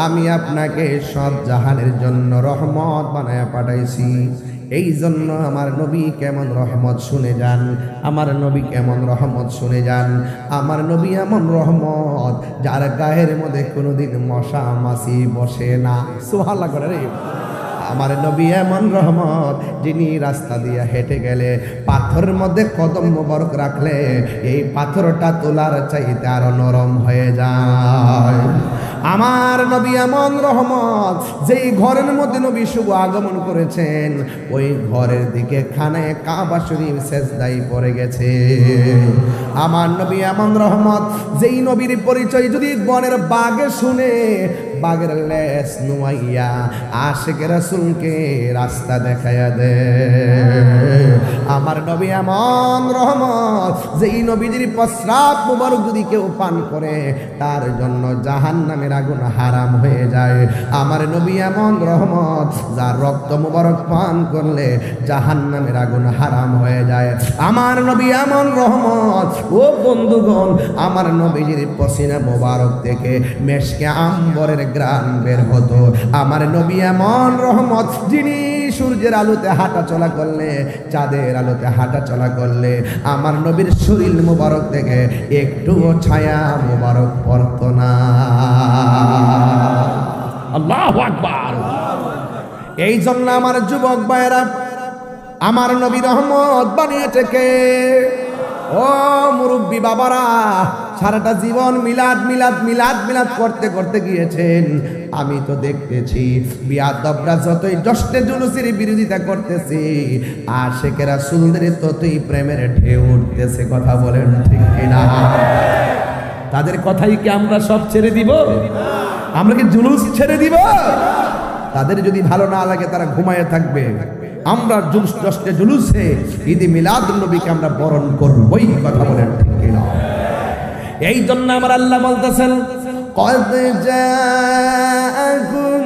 আমি আপনাকে সব জাহানের জন্য রহমত বানায়া পাঠাইছি। এই জন্য আমার নবী কেমন রহমত শুনে যান, আমার নবী কেমন রহমত শুনে যান। আমার নবী এমন রহমত যার গায়ের মধ্যে কোনোদিন মশা মাছি বসে না। সুবহানাল্লাহ করে রে। আমার নবী এমন রহমত যিনি রাস্তা দিয়ে হেঁটে গেলে পাথরের মধ্যে কদম মোবারক রাখলে এই পাথরটা তোলার চাইতে আরো নরম হয়ে যায়। আমার নবী এমন রহমত যেই ঘরের মধ্যে নবী শুভ আগমন করেছেন ওই ঘরের দিকে খানায় কাবা শরীফ সেজদায় পড়ে গেছে। আমার নবী এমন রহমত যেই নবীর পরিচয় যদি বনের বাঘে শুনে বাঘের লেজ নুয়াইয়া আশিকের রাসূলকে রাস্তা দেখাইয়া দে। আমার নবী এমন রহমত যেই নবীজির প্রস্রাব মুবারক যদি কেউ পান করে তার জন্য জাহান্নামের আগুন হারাম হয়ে যায়। আমার নবী এমন রহমত যার রক্ত মুবারক পান করলে জাহান্নামের আগুন হারাম হয়ে যায়। আমার নবী এমন রহমত, ও বন্ধুগণ, আমার নবীজির পসিনা মুবারক থেকে মেশকে আম্বরের গ্রান বের হতো। আমার নবী এমন রহমত যিনি সূর্যের আলোতে হাঁটা চলা করলে, চাঁদের আলোতে হাঁটা চলা করলে আমার নবীর শরীর মুবারক থেকে একটুও ছায়া মুবারক পড়তো না। আল্লাহু আকবার। এই জন্য আমার যুবক ভাইয়েরা, আমার নবী রহমত বানিয়েছে কে? ও মুরব্বী বাবারা, সারাটা জীবন মিলাদ মিলাদ মিলাদ মিলাদ করতে করতে গিয়েছেন। আমি তো দেখতেছি বিয়াদবরা যতই জশ্নে জুলুসের বিরোধিতা করতেছে, আশিকেরা রাসূলের ততই প্রেমের ঢেউ উঠতেছে। কথা বলেন ঠিক কিনা? তাদের কথাই কি আমরা সব ছেড়ে দিব? আমরা কি জুলুস ছেড়ে দিব? তাদের যদি ভালো না লাগে তারা ঘুমায় থাকবে। আমরা জশ্নে জুলুসে ঈদে মিলাদুন নবীকে আমরা বরণ করবই। কথা বলেন ঠিক কিনা? এই জন্য আমার আল্লাহ বলতেছেন, قد جاءكم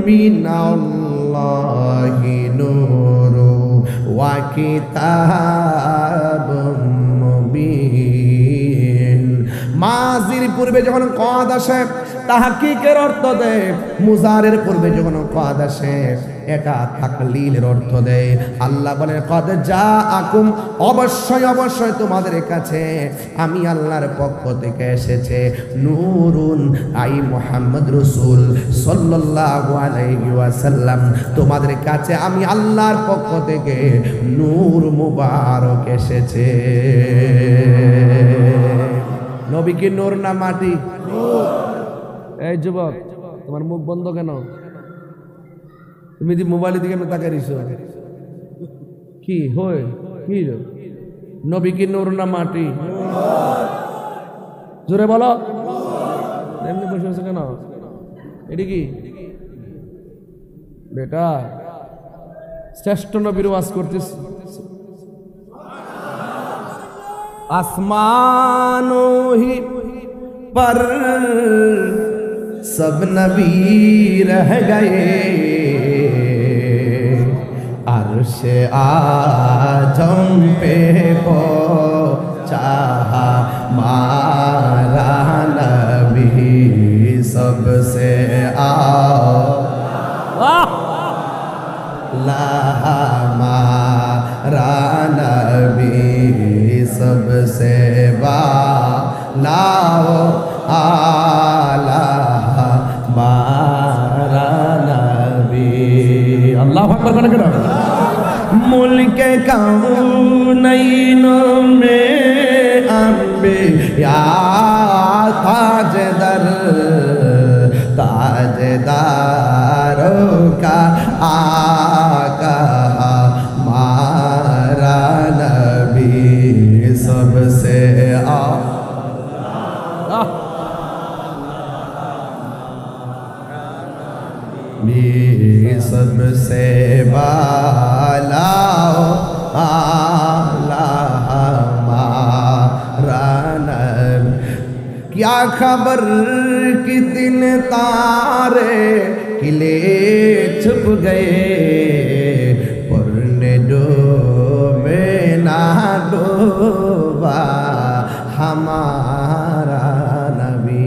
من الله نور وكتاب مبين। মাজির পূর্বে যখন কদ আসে তাহকিকের অর্থ দেয়, মুজারের পূর্বে যখন কদ আসে এটা তাকলিলের অর্থ দেয়। আল্লাহ বলেন কদ জাআকুম, অবশ্যই অবশ্যই তোমাদের কাছে আমি আল্লাহর পক্ষ থেকে এসেছে নূরুন, আই মুহাম্মদ রাসূল সাল্লাল্লাহু আলাইহি ওয়াসাল্লাম, তোমাদের কাছে আমি আল্লাহর পক্ষ থেকে নূর মুবারক এসেছে। নবী কি নূর না মাটি? এই যুবক, তোমার মুখ বন্ধ কেন? তুমি যে মোবাইলের দিকে তাকিয়ে রইছো, কি হয়? কি নবী কি নূর না মাটি? জোরে বলো। এমনি বসে আছে কেন? এটি কি বেটা? শ্রেষ্ঠ নবীর ওয়াজ করতেছি। आसमानों ही पर सब नबी रह गए, अर्श आजम पे पहुंचा हमारा नबी सबसे आला हमारा नबी सबसे बालाओ आला हमारा नबी। अल्लाहु अकबर करना करो। मुल्क कौनैन में अंबिया ताजदर, ताजदारों का आका हमारा नबी सबसे सबसे बाला आला हमारा नबी। क्या खबर कितने तारे किले छुप गए, पुरने डूबे ना डूबा हमारा नबी।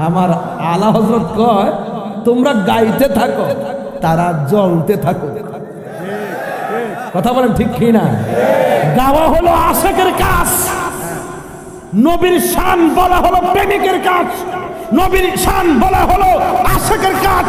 আমার আলা হযরত কয়, তোমরা গাইতে থাকো, তারা জ্বলতে থাকো। কথা বলেন ঠিক কি না? গাওয়া হলো আশিকের কাজ, নবীর শান বলা হলো প্রেমিকের কাজ, নবীর শান বলা হলো আশিকের কাজ।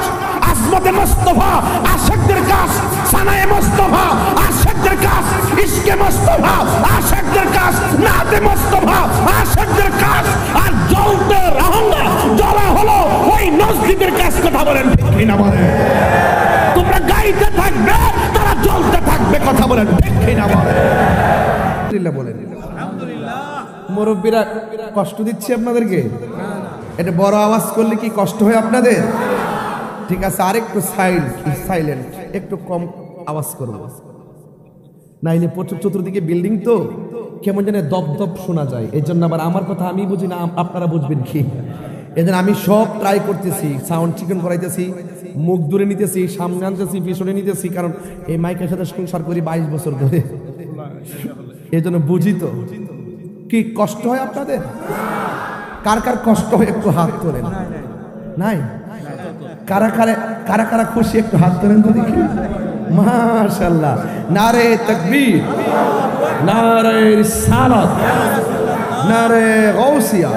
আজমতে মুস্তাফা আশিকদের কাজ, সানায়ে মুস্তাফা আশিকদের কাজ, ইশকে মুস্তাফা আশিকদের কাজ, নাতে মুস্তাফা আশিকদের কাজ। আর জ্বলতে রহঙ্গা জ্বলা হলো ওই নজদীদের কাজ। কথা বলেন ঠিক কি না? বলেন তোমরা গাইতে থাকবে, তারা জ্বলতে থাকবে। কথা বলেন ঠিক কি না? বলেন মুরব্বীরা কষ্ট দিচ্ছে আপনাদেরকে? এটা বড় আওয়াজ করলে কি কষ্ট হয় আপনাদের? ঠিক আছে, আরেকটু সাইলেন্ট, একটু কম আওয়াজ করব, নাইলে চতুর্দিকে বিল্ডিং তো কেমন যেন দপদপ শোনা যায়। এই জন্য আবার আমার কথা আমি বুঝি না, আপনারা বুঝবেন কি? এজন্য আমি সব ট্রাই করতেছি, সাউন্ড চিকেন করাইতেছি, মুখ দূরে নিতেছি, সামনে আনতেছি, পিছনে নিতেছি, কারণ এই মাইকের সাথে সংসার করি 22 বছর ধরে। এই জন্য বুঝি তো। কি কষ্ট হয় আপনাদের? কার কার কষ্ট হয় একটু হাত তোলেন। নাই? কারা কারা কারা খুশি একটু হাত তোলেন তো দেখি। মাশাআল্লাহ। নারে তাকবীর, নারে রিসালাত, নারে গৌসিয়া,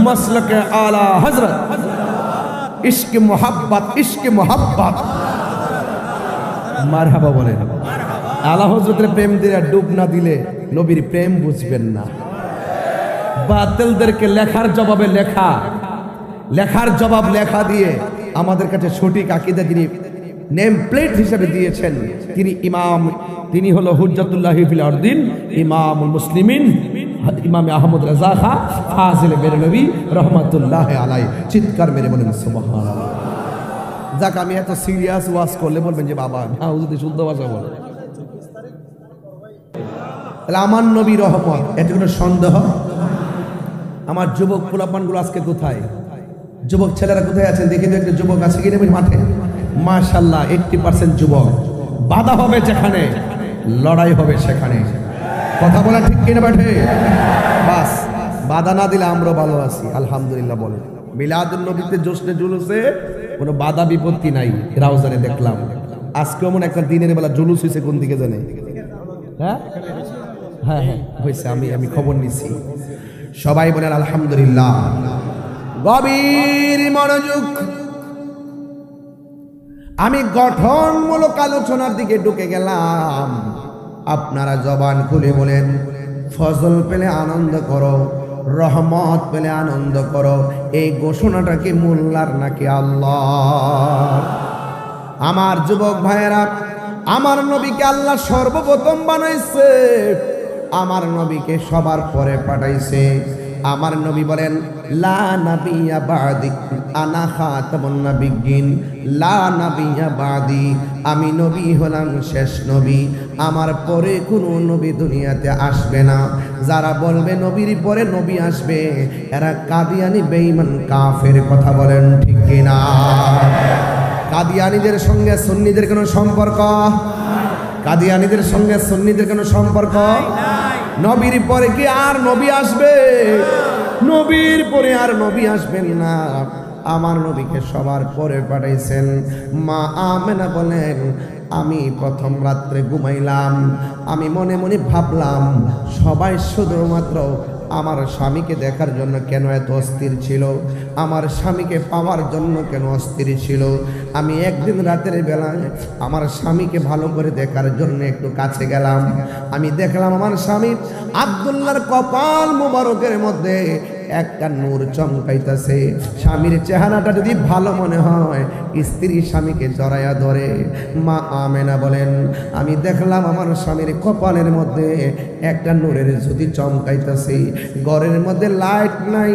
মসলকে আলা হযরত, ইশকে মোহাব্বত, ইশকে মোহাব্বত। মারহাবা বলেন। আলা হযরতের প্রেম দিয়ে ডুব না দিলে নবীর প্রেম বুঝবেন না। বাতিলদেরকে লেখার জবাবে লেখার জবাব লেখা দিয়ে আমাদের কাছে সঠিক আকীদা যিনি নেম প্লেট হিসেবে দিয়েছেন তিনি ইমাম, তিনি হলো হুজ্জাতুল্লাহি ফিল আরদিন, ইমামুল মুসলিমিন, ইমাম আহমদ রাজা খা ফাজিল বেরলভী রহমাতুল্লাহি আলাইহি। চিৎকার মেরে বলেন সুবহানাল্লাহ। যাক, আমি এত সিরিয়াস ওয়াজ করলে বলবেন যে বাবা না যদি শুদ্ধ ভাষা বলে। তাহলে আমার নবী রহমত, এতে কোনো সন্দেহ? আমার যুবক পোলাপানগুলো আজকে কোথায়? যুবক ছেলেরা কোথায় আছেন দেখি তো, একটা যুবক আছে কিনা মাঠে? মাশাআল্লাহ 80% যুবক। বাধা হবে যেখানে, লড়াই হবে সেখানে। কথা বলা ঠিক কিনা বাঠে? বাস, বাধা না দিলে আমরা ভালো আছি আলহামদুলিল্লাহ। বলেন মিলাদুন নবীতে জোশনে জুলুসে কোনো বাধা বিপত্তি নাই। রাউজানে দেখলাম আজকে এমন একটা দিনের বেলা জুলুস হয়েছে, কোন দিকে জানে? হ্যাঁ হ্যাঁ হ্যাঁ হয়েছে, আমি খবর নিছি। সবাই বলেন আলহামদুলিল্লাহ। গভীর মনোযোগ। আমি গঠনমূলক আলোচনার দিকে ঢুকে গেলাম। আপনারা জবান খুলে বলেন ফজল পেলে আনন্দ করো, রহমত পেলে আনন্দ করো। এই ঘোষণাটা কি মোল্লার নাকি আল্লাহ? আমার যুবক ভাইয়েরা, আমার নবীকে আল্লাহ সর্বপ্রথম বানাইছে, আমার নবীকে সবার পরে পাঠাইছে। আমার নবী বলেন লা নাবিয়্যা বাদি আনা খাতামুন নাবিয়্যিন, লা নাবিয়্যা বাদি, আমি নবী হলাম শেষ নবী, আমার পরে কোনো নবী দুনিয়াতে আসবে না। যারা বলবে নবীর পরে নবী আসবে, এরা কাদিয়ানি বেঈমান কাফের। কথা বলেন ঠিক কিনা? কাদিয়ানীদের সঙ্গে সুন্নিদের কোনো সম্পর্ক? কাদিয়ানীদের সঙ্গে সুন্নিদের কোনো সম্পর্ক? নবীর পরে কি আর নবী আসবে? নবীর পরে আর নবী আসবেন না। আমার নবীকে সবার পরে পাঠাইছেন। মা আমেনা বলেন আমি প্রথম রাত্রে ঘুমাইলাম, আমি মনে মনে ভাবলাম সবাই শুধুমাত্র আমার স্বামীকে দেখার জন্য কেন এত অস্থির ছিল, আমার স্বামীকে পাওয়ার জন্য কেন অস্থির ছিল। আমি একদিন রাতের বেলায় আমার স্বামীকে ভালো করে দেখার জন্য একটু কাছে গেলাম। আমি দেখলাম আমার স্বামী আব্দুল্লাহর কপাল মুবারকের মধ্যে একটা নূর চমকাইতেছে। স্বামীর চেহারাটা যদি ভালো মনে হয়, স্ত্রী স্বামীকে জড়াইয়া ধরে। মা আমেনা বলেন আমি দেখলাম আমার স্বামীর কপালের মধ্যে একটা নূরের জ্যোতি চমকাইতেছে। ঘরের মধ্যে লাইট নাই,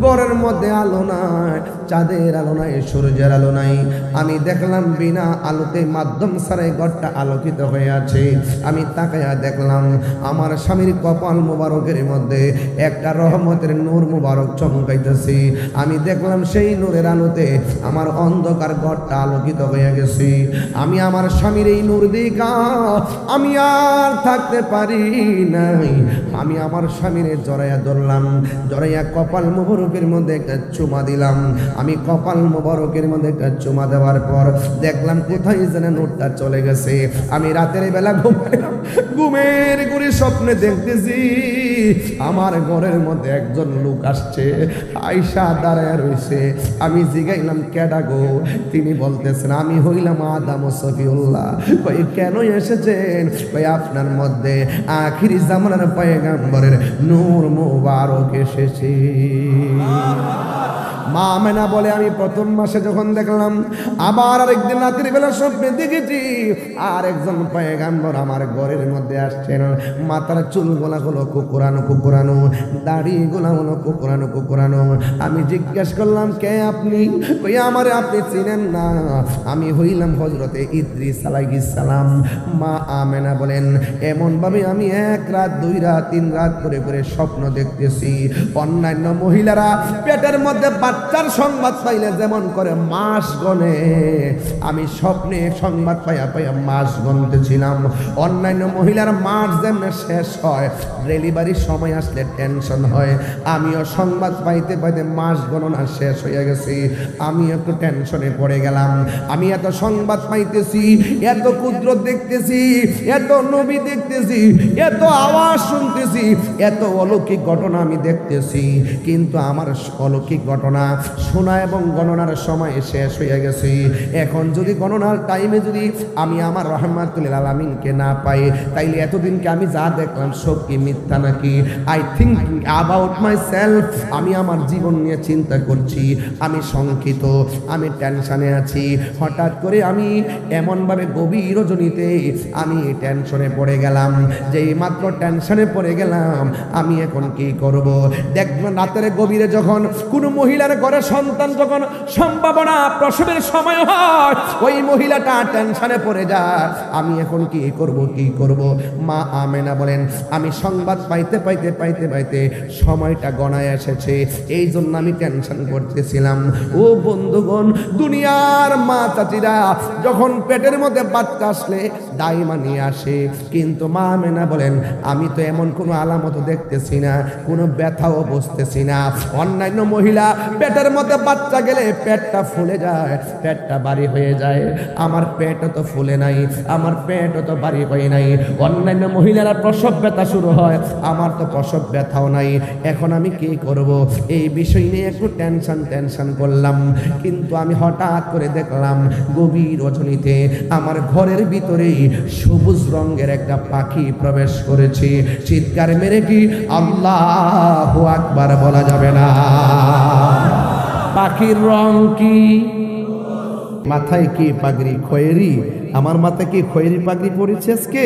ঘরের মধ্যে আলো নাই, চাঁদের আলো নাই, সূর্যের আলো নাই। আমি দেখলাম বিনা আলোতে মাধ্যম ছাড়াই ঘরটা আলোকিত হয়ে আছে। আমি তাকাইয়া দেখলাম আমার স্বামীর কপাল মুবারকের মধ্যে একটা রহমতের নূর মুবারক চমকাইতেছে। আমি দেখলাম সেই নূরের আলোতে আমার অন্ধকার ঘরটা আলোকিত হয়ে গেছে। আমি আমার স্বামীর এই নূর দেখা আমি আর থাকতে পারি নাই। আমি আমার স্বামীর জড়াইয়া ধরলাম, জড়াইয়া কপাল মুবারকের মধ্যে একটা চুমা দিলাম। আমি কপাল মুবারকের মধ্যে একটা চুমা দেওয়ার পর দেখলাম কোথায় যেন নূরটা চলে গেছে। আমি রাতের বেলা ঘুমের ঘুরে স্বপ্নে দেখতেছি আমার ঘরের মধ্যে একজন লোক আসছে, আয়সা দাঁড়ায় রয়েছে। আমি জিগাইলাম কেডা গো? তিনি বলতেছেন আমি হইলাম আদম ও সফিউল্লাহ। কই কেন এসেছেন? কই আপনার মধ্যে আখিরি জামানার পয়গম্বরের নূর মুবারক এসেছে। মা আমেনা বলে আমি প্রথম মাসে যখন দেখলাম, আবার আরেকদিন রাতের বেলা স্বপ্নে দেখেছি আর একজন পয়গম্বর আমার ঘরের মধ্যে আসছেন। মাথার চুলগুলা হলো কুকুরানো কুকুরানো, দাড়িগুলা হলো কুকুরানো কুকুরানো। আমি জিজ্ঞেস করলাম কে আপনি? কই আমারে আপনি চিনেন না, আমি হইলাম হযরতে ইদ্রিস আলাইহিস সালাম। মা আমেনা বলেন এমন ভাবে আমি এক রাত দুই রাত তিন রাত করে করে স্বপ্ন দেখতেছি। অন্যান্য মহিলারা পেটের মধ্যে বাচ্চার সংবাদ পাইলে যেমন করে মাস গনে, আমি স্বপ্নে সংবাদ পাইয়া পাইয়া মাস গনতেছিলাম। অন্যান্য মহিলার মাস যেমন শেষ হয়, ডেলিভারি সময় আসলে টেনশন হয়। আমিও সংবাদ পাইতে পাইতে মাস গণনা শেষ হয়ে গেছে, আমি একটু টেনশনে পড়ে গেলাম। আমি এত সংবাদ পাইতেছি, এত কুদরত দেখতেছি, এত নবী দেখতেছি, এত আওয়াজ শুনতেছি, এত অলৌকিক ঘটনা আমি দেখতেছি, কিন্তু আমার অলৌকিক ঘটনা শোনা এবং গণনার সময় শেষ হয়ে গেছে। এখন যদি গণনার টাইমে যদি আমি আমার রহমাতুল আলামিনকে না পাই, তাইলে এতদিনকে আমি যা দেখলাম সব কি মিথ্যা নাকি? I think about my self. আমি আমার জীবন নিয়ে চিন্তা করছি, আমি শঙ্কিত, আমি টেনশনে আছি। হঠাৎ করে আমি এমনভাবে গভীর রজনীতে আমি টেনশনে পড়ে গেলাম, যেই মাত্র টেনশনে পড়ে গেলাম আমি এখন কি করব? দেখবেন রাতের গভীরে যখন কোনো মহিলার ঘরে সন্তান যখন সম্ভাবনা প্রসবের সময় হয়, ওই মহিলাটা টেনশনে পড়ে যায়, আমি এখন কি করব কি করব? মা আমেনা বলেন, আমি সংবাদ পাইতে পাইতে পাইতে পাইতে সময়টা গণায় এসেছে, এই জন্য আমি টেনশন করতেছিলাম। ও বন্ধুগণ, দুনিয়ার মা চাচিরা যখন পেটের মধ্যে বাচ্চা আসলে দাইমা নিয়ে আসে, কিন্তু মা আমেনা বলেন, আমি তো এমন কোনো আলামত দেখতেছি না, কোনো ব্যথাও বুঝতেছি না। অন্যান্য মহিলা পেটের মধ্যে বাচ্চা গেলে পেটটা ফুলে যায়, পেটটা ভারী হয়ে যায়, আমার পেটও তো ফুলে নাই, আমার পেটও তো ভারী হয় নাই। অন্যান্য মহিলারা প্রসব ব্যথা শুরু হয়, আমার তো প্রসব ব্যথাও নাই। এখন আমি কি করব? এই বিষয় নিয়ে একটু টেনশন করলাম, কিন্তু আমি হঠাৎ করে দেখলাম গভীর রজনীতে আমার ঘরের ভিতরেই সবুজ রঙের একটা পাখি প্রবেশ করেছে। চিৎকার মেরে কি আল্লাহু আকবার বলা যাবে না? পাখির রং কি? মাথায় কি পাগড়ি? খয়েরি। আমার মাথায় কি খয়েরি পাগড়ি পরেছে আজকে?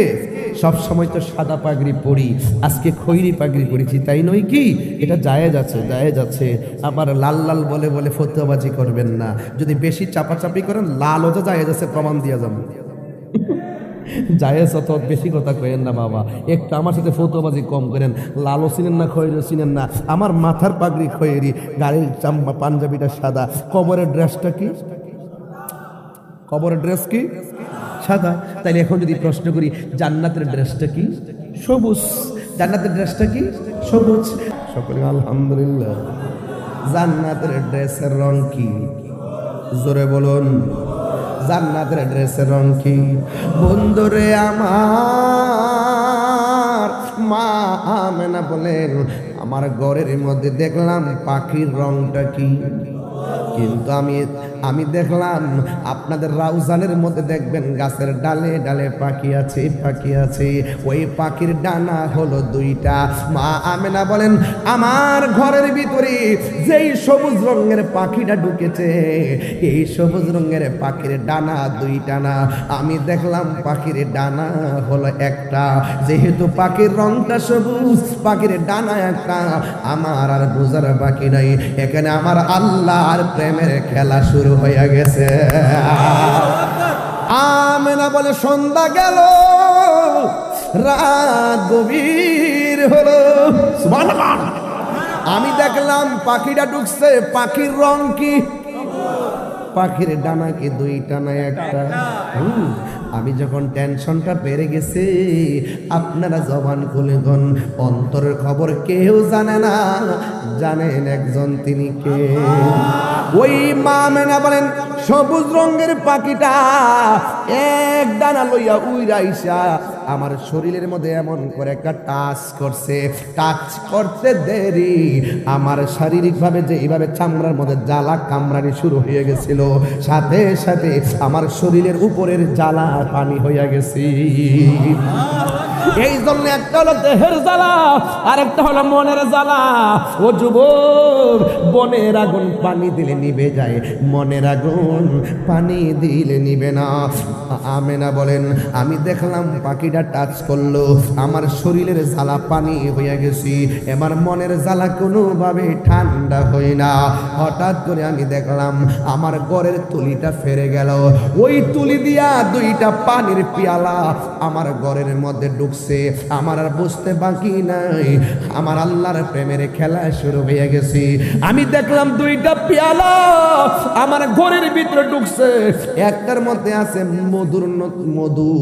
সব সময় তো সাদা পাগড়ি পরি, আজকে খয়েরি পাগড়ি পরেছি, তাই নয় কি? এটা জায়েজ আছে, জায়েজ আছে। আবার লাল লাল বলে বলে ফতোয়াবাজি করবেন না। যদি বেশি চাপাচাপি করেন, লাল ওটা জায়েজ আছে, প্রমাণ দিয়ে যাবো। জায়েজ অত বেশি কথা কইেন না বাবা, একটু আমার সাথে ফতোয়াবাজি কম করেন। লালও চিনেন না, খয়েরিও চিনেন না। আমার মাথার পাগড়ি খয়েরি, গাড়ির চাম্বা পাঞ্জাবিটা সাদা। কবরের ড্রেসটা কি? কবরের ড্রেস কি? সাদা। তাইলে এখন যদি প্রশ্ন করি, জান্নাতের ড্রেসটা কি? সবুজ। জান্নাতের ড্রেসটা কি? সবুজ। সকলে আলহামদুলিল্লাহ। জান্নাতের ড্রেসের রং কি? জোরে বলুন, জান্নাতের ড্রেসের রং কি? বন্ধুরে আমার, মা আমেনা বলেন, আমার ঘরের মধ্যে দেখলাম পাখির রংটা কি? কিন্তু আমি দেখলাম আপনাদের রাউজানের মধ্যে দেখবেন গাছের ডালে ডালে পাখি আছে, পাখি আছে। ওই পাখির ডানা হলো দুইটা। মা আমেনা বলেন, আমার ঘরের ভিতরে যেই সবুজ রঙের পাখিটা ঢুকেছে, এই সবুজ রঙের পাখির ডানা দুইটা না, আমি দেখলাম পাখির ডানা হলো একটা। যেহেতু পাখির রংটা সবুজ, পাখির ডানা একটা, আমার আর বোঝার বাকি নাই, এখানে আমার আল্লাহর প্রেমের খেলা শুরু হয়ে গেছে। আমেনা বলে, সন্ধ্যা গেল, রাত গভীর হলো, সুবহানাল্লাহ। আমি দেখলাম পাখিটা ঢুকছে। পাখির রং কি? পাখির ডানা কি দুইটা না একটা? আমি যখন টেনশনটা বেড়ে গেছে, আপনারা জবান খুলে গন, অন্তরের খবর কেউ জানে না, জানেন একজন, তিনি কে? ওই মা আমেনা বলেন, সবুজ রঙের পাখিটা এক ডানা লইয়া উইরাইসা আমার শরীরের মধ্যে এমন করে একটা টাচ করছে। টাচ করতে দেরি আমার শারীরিকভাবে যে এইভাবে চামড়ার মধ্যে জ্বালা কামড়ানি শুরু হয়ে গেছিল, সাথে সাথে আমার শরীরের উপরের জ্বালা পানি হইয়া গেছে। এই জন্য একটা হলো দেহের জ্বালা, আর একটা হলো মনের জ্বালা। ও যুবক, বনের আগুন পানি দিলে নিভে যায়, মনের আগুন পানি দিলে নিবে না। আমেনা বলেন, আমি দেখলাম পাখিটা টাচ করলো, আমার শরীরের জ্বালা পানি হইয়া গেছি, আমার মনের জ্বালা কোনোভাবে ঠান্ডা হয় না। হঠাৎ করে আমি দেখলাম আমার ঘরের তুলিটা ফেরে গেল। ওই তুলি দিয়া দুইটা পানির পিয়ালা আমার ঘরের মধ্যে ঢুকছে। ঢুকছে, আমার আর বুঝতে বাকি নাই, আমার আল্লাহর প্রেমের খেলা শুরু হয়ে গেছে। আমি দেখলাম দুইটা পেয়ালা আমার ঘরের ভিতরে ঢুকছে, একটার মধ্যে আছে মধু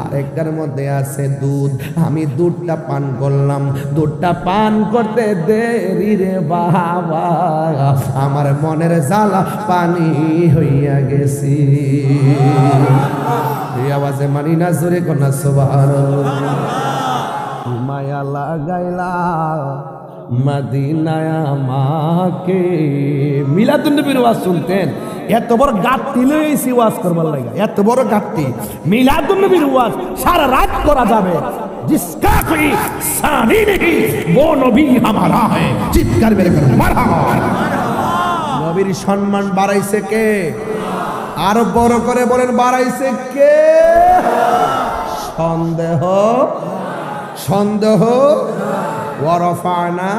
আর একটার মধ্যে আছে দুধ। আমি দুধটা পান করলাম, দুধটা পান করতে দেরি রে বাবা, আমার মনের জ্বালা পানি হইয়া গেছি। এই আওয়াজে মানি না, জোরে কোনা সুবহানাল্লাহ। মায়া লাগাইলা মদিনায় আমাকে। মিলাদুন নবীর ওয়াজ শুনতেন, এত বড় গাঁটটি লইছি ওয়াজ করবার লাগে, এত বড় গাঁটটি। মিলাদুন নবীর ওয়াজ সারা রাত করা যাবে। जिसका कोई सानी नहीं वो नबी हमारा है, চিৎকার বের করে মারহাবা। নবীর সম্মান বাড়াইছে কে? আরো বড় করে বলেন, বাড়াইছে কে? সন্দেহ সন্দেহ ওয়ারফানা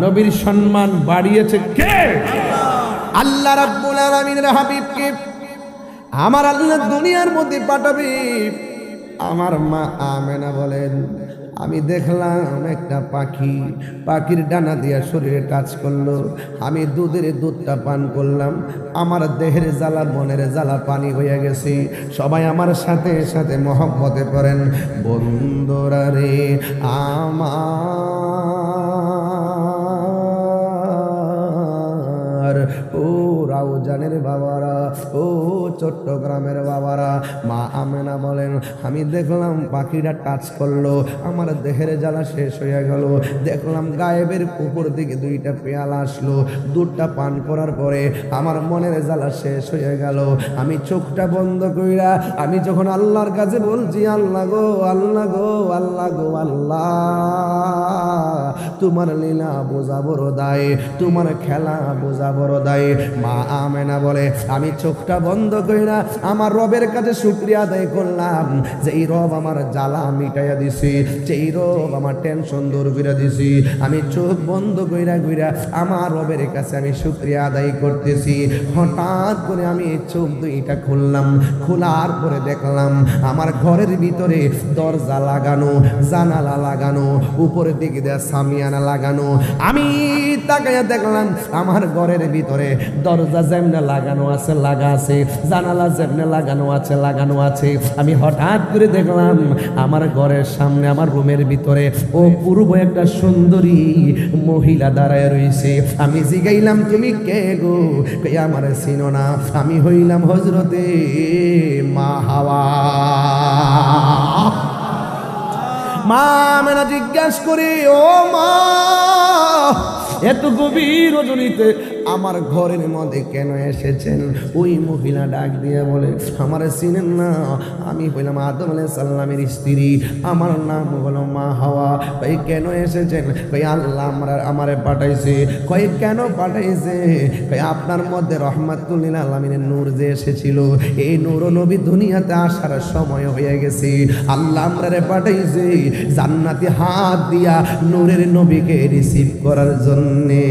নবীর সম্মান বাড়িয়েছে কে? আল্লাহ রাব্বুল আলামিনের হাবিবকে আমার আল্লাহ দুনিয়ার মধ্যে পাঠাবে। আমার মা আমেনা বলেন, আমি দেখলাম একটা পাখি, পাখির ডানা দিয়া শরীরে টাচ করলো, আমি দুধটা পান করলাম, আমার দেহের জ্বালা মনের জ্বালা পানি হয়ে গেছে। সবাই আমার সাথে সাথে মহব্বতে করেন, বন্ধুরা রে আমার, ও রাউজানের বাবারা, ও চট্টগ্রামের বাবারা, মা আমেনা বলেন, আমি দেখলাম পাখিটা টাচ করলো, আমার দেহের জ্বালা শেষ হয়ে গেল। দেখলাম গায়েবের উপর দিকে দুইটা পেয়ালা আসলো, দুধটা পান করার পরে আমার মনের জ্বালা শেষ হয়ে গেল। আমি চোখটা বন্ধ কইরা আমি যখন আল্লাহর কাছে বলছি, আল্লাহ গো আল্লাহ গো আল্লাহ গো আল্লাহ, তোমার লীলা বোঝা বড় দায়, তোমার খেলা বোঝা বড় দায়। মা আমেনা বলে, আমি চোখটা বন্ধ কইরা আমার রবের কাছে শুকরিয়া আদায় করলাম, যে এই রব আমার জ্বালা মিটাইয়া দিছি, যে এই রব আমার টেনশন দূর করে দিছি। আমি চোখ বন্ধ কইরা আমার রবের কাছে আমি শুকরিয়া আদায় করতেছি। হঠাৎ করে আমি চোখ দুইটা খুললাম, খোলার পরে দেখলাম আমার ঘরের ভিতরে দরজা লাগানো, জানালা লাগানো, উপরের দিকে দেয়া সামিয়ানা লাগানো। আমি তাকাইয়া দেখলাম আমার ঘরের ভিতরে দরজা যেমনে লাগানো আছে লাগা আছে, জানালা যেমনে লাগানো আছে। আমি হঠাৎ করে দেখলাম আমার ঘরের সামনে, আমার রুমের ভিতরে অপূর্ব একটা সুন্দরী মহিলা দাঁড়ায় রয়েছে। আমি জিগাইলাম, তুমি কে গো? কই আমার চিনো না, আমি হইলাম হযরতে মা হাওয়া। মা আমেনা জিজ্ঞাসা করে, ও মা, এত গভীর রজনীতে আমার ঘরের মধ্যে কেন এসেছেন? ওই মহিলা ডাক দিয়ে বলে, আমার চিনেন না, আমি হইলাম আদম আলাইহিস সালামের স্ত্রী, আমার নাম হলো মা হাওয়া। ভাই কেন এসেছেন? ভাই আল্লাহ আমারে পাঠাইছে। কই কেন পাঠাইছে? ভাই আপনার মধ্যে রহমাতুল লিল আলামিনের নূর যে এসেছিল, এই নূর নবী দুনিয়াতে আসার সময় হয়ে গেছে, আল্লাহ আমরারে পাঠাইছে জান্নাতি হাত দিয়া নূরের নবীকে রিসিভ করার জন্যে।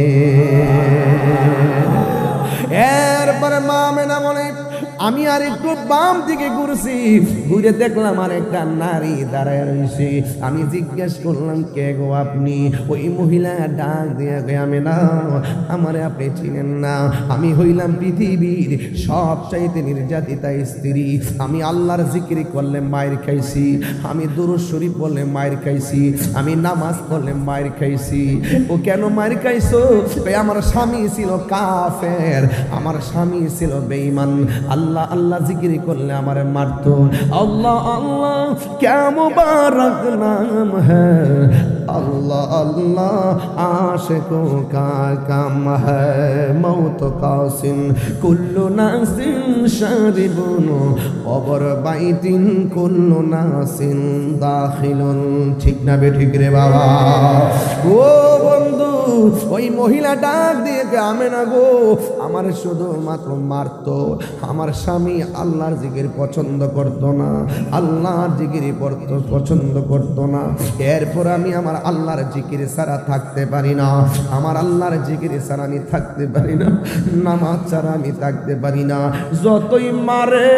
এরপরে মা আমেনা বলে, আমি আর একটু বাম দিকে ঘুরছি, ঘুরে দেখলাম আর একটা নারী দাঁড়ায় রয়েছে। আমি জিজ্ঞেস করলাম, কে গো আপনি? ওই মহিলা ডাক দিয়ে গে, আমেনা, আমারে আপনি চিনেন না, আমি হইলাম পৃথিবীর সবচাইতে নির্যাতিতা স্ত্রী। আমি আল্লাহর জিকির করলে মায়ের খাইছি, আমি দুরূদ শরীফ বললে মায়ের খাইছি, আমি নামাজ পড়লে মায়ের খাইছি। ও কেন মায়ের খাইছো? আমার স্বামী ছিল কাফের, আমার স্বামী ছিল বেঈমান, আল্লাহ আল্লাহ জিকির করলে আমারে মারতো। আল্লাহ আল্লাহ ক্যা মুবারক নাম হ্যায়, আল্লাহ আল্লাহ আশিকো কা কাম হ্যায়, মৌত কাসিন কুল্লু নাসিন শারিবুন কবর বাইতিন কুল্লু নাসিন দাখিলুন। ঠিক না বে ঠিক রে বাবা? ও বন্ধু, ওই মহিলা ডাক দিয়ে আমেনা গো, আমার শুধুমাত্র মারতো, আমার স্বামী আল্লাহর জিকির পছন্দ করতো না, আল্লাহর জিকির পছন্দ করতো না। এরপর আমি আমার আল্লাহর জিকির ছাড়া থাকতে পারি না, আমার আল্লাহর জিকির ছাড়া আমি থাকতে পারি না, নামাজ ছাড়া আমি থাকতে পারি না। যতই মারে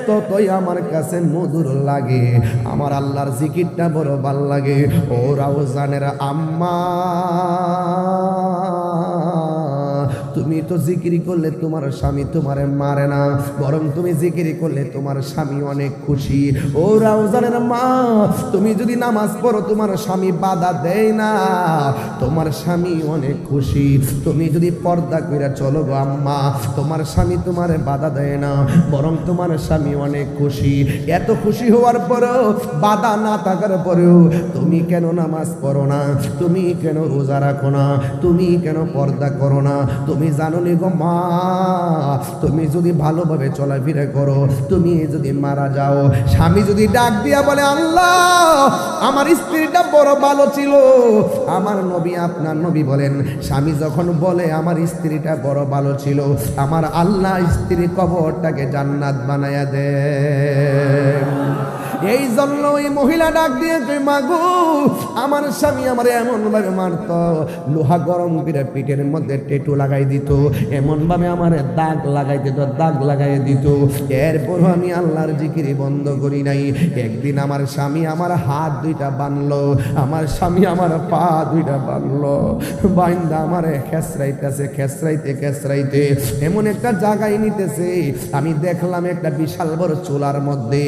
ততই আমার কাছে মধুর লাগে, আমার আল্লাহর জিকিরটা বড় ভাল লাগে। ও রাউজানের আম্মা, তুমি তো জিকির করলে তোমার স্বামী তোমারে মারে না, বরং তুমি জিকির করলে তোমার স্বামী অনেক খুশি। ও রাউজানের মা, তুমি যদি নামাজ পড়ো তোমার স্বামী বাধা দেয় না, তোমার স্বামী অনেক খুশি। তুমি যদি পর্দা করে চলো গো আম্মা, তোমার স্বামী তোমারে বাধা দেয় না, বরং তোমার স্বামী অনেক খুশি। এত খুশি হওয়ার পরেও, বাধা না থাকার পরেও তুমি কেন নামাজ পড়ো না, তুমি কেন রোজা রাখো না, তুমি কেন পর্দা করো না? তুমি জানো নি গো মা, তুমি যদি ভালোভাবে চলাফেরা করো, তুমি যদি মারা যাও, স্বামী যদি ডাক দিয়া বলে আল্লাহ আমার স্ত্রীটা বড় ভালো ছিল, আমার নবী আপনার নবী বলেন স্বামী যখন বলে আমার স্ত্রীটা বড় ভালো ছিল, আমার আল্লাহ স্ত্রী কবরটাকে জান্নাত বানায়া দেয়। এই জন্য ওই মহিলা ডাক দিয়ে মাগো, আমার স্বামী আমার এমন ভাবে মারত, লোহা গরম করে পিঠের মধ্যে টেটু লাগাই দিত, এমন ভাবে আমার দাগ লাগাই দিত, দাগ লাগাই দিত। এরপর আমি আল্লাহর জিকিরি বন্ধ করি নাই। একদিন আমার স্বামী আমার হাত দুইটা বানলো, আমার স্বামী আমার পা দুইটা বানলো, বাইন্দা আমার খেসরাইতেছে, খেসরাইতে এমন একটা জায়গায় নিতেছে, আমি দেখলাম একটা বিশাল বড় চুলার মধ্যে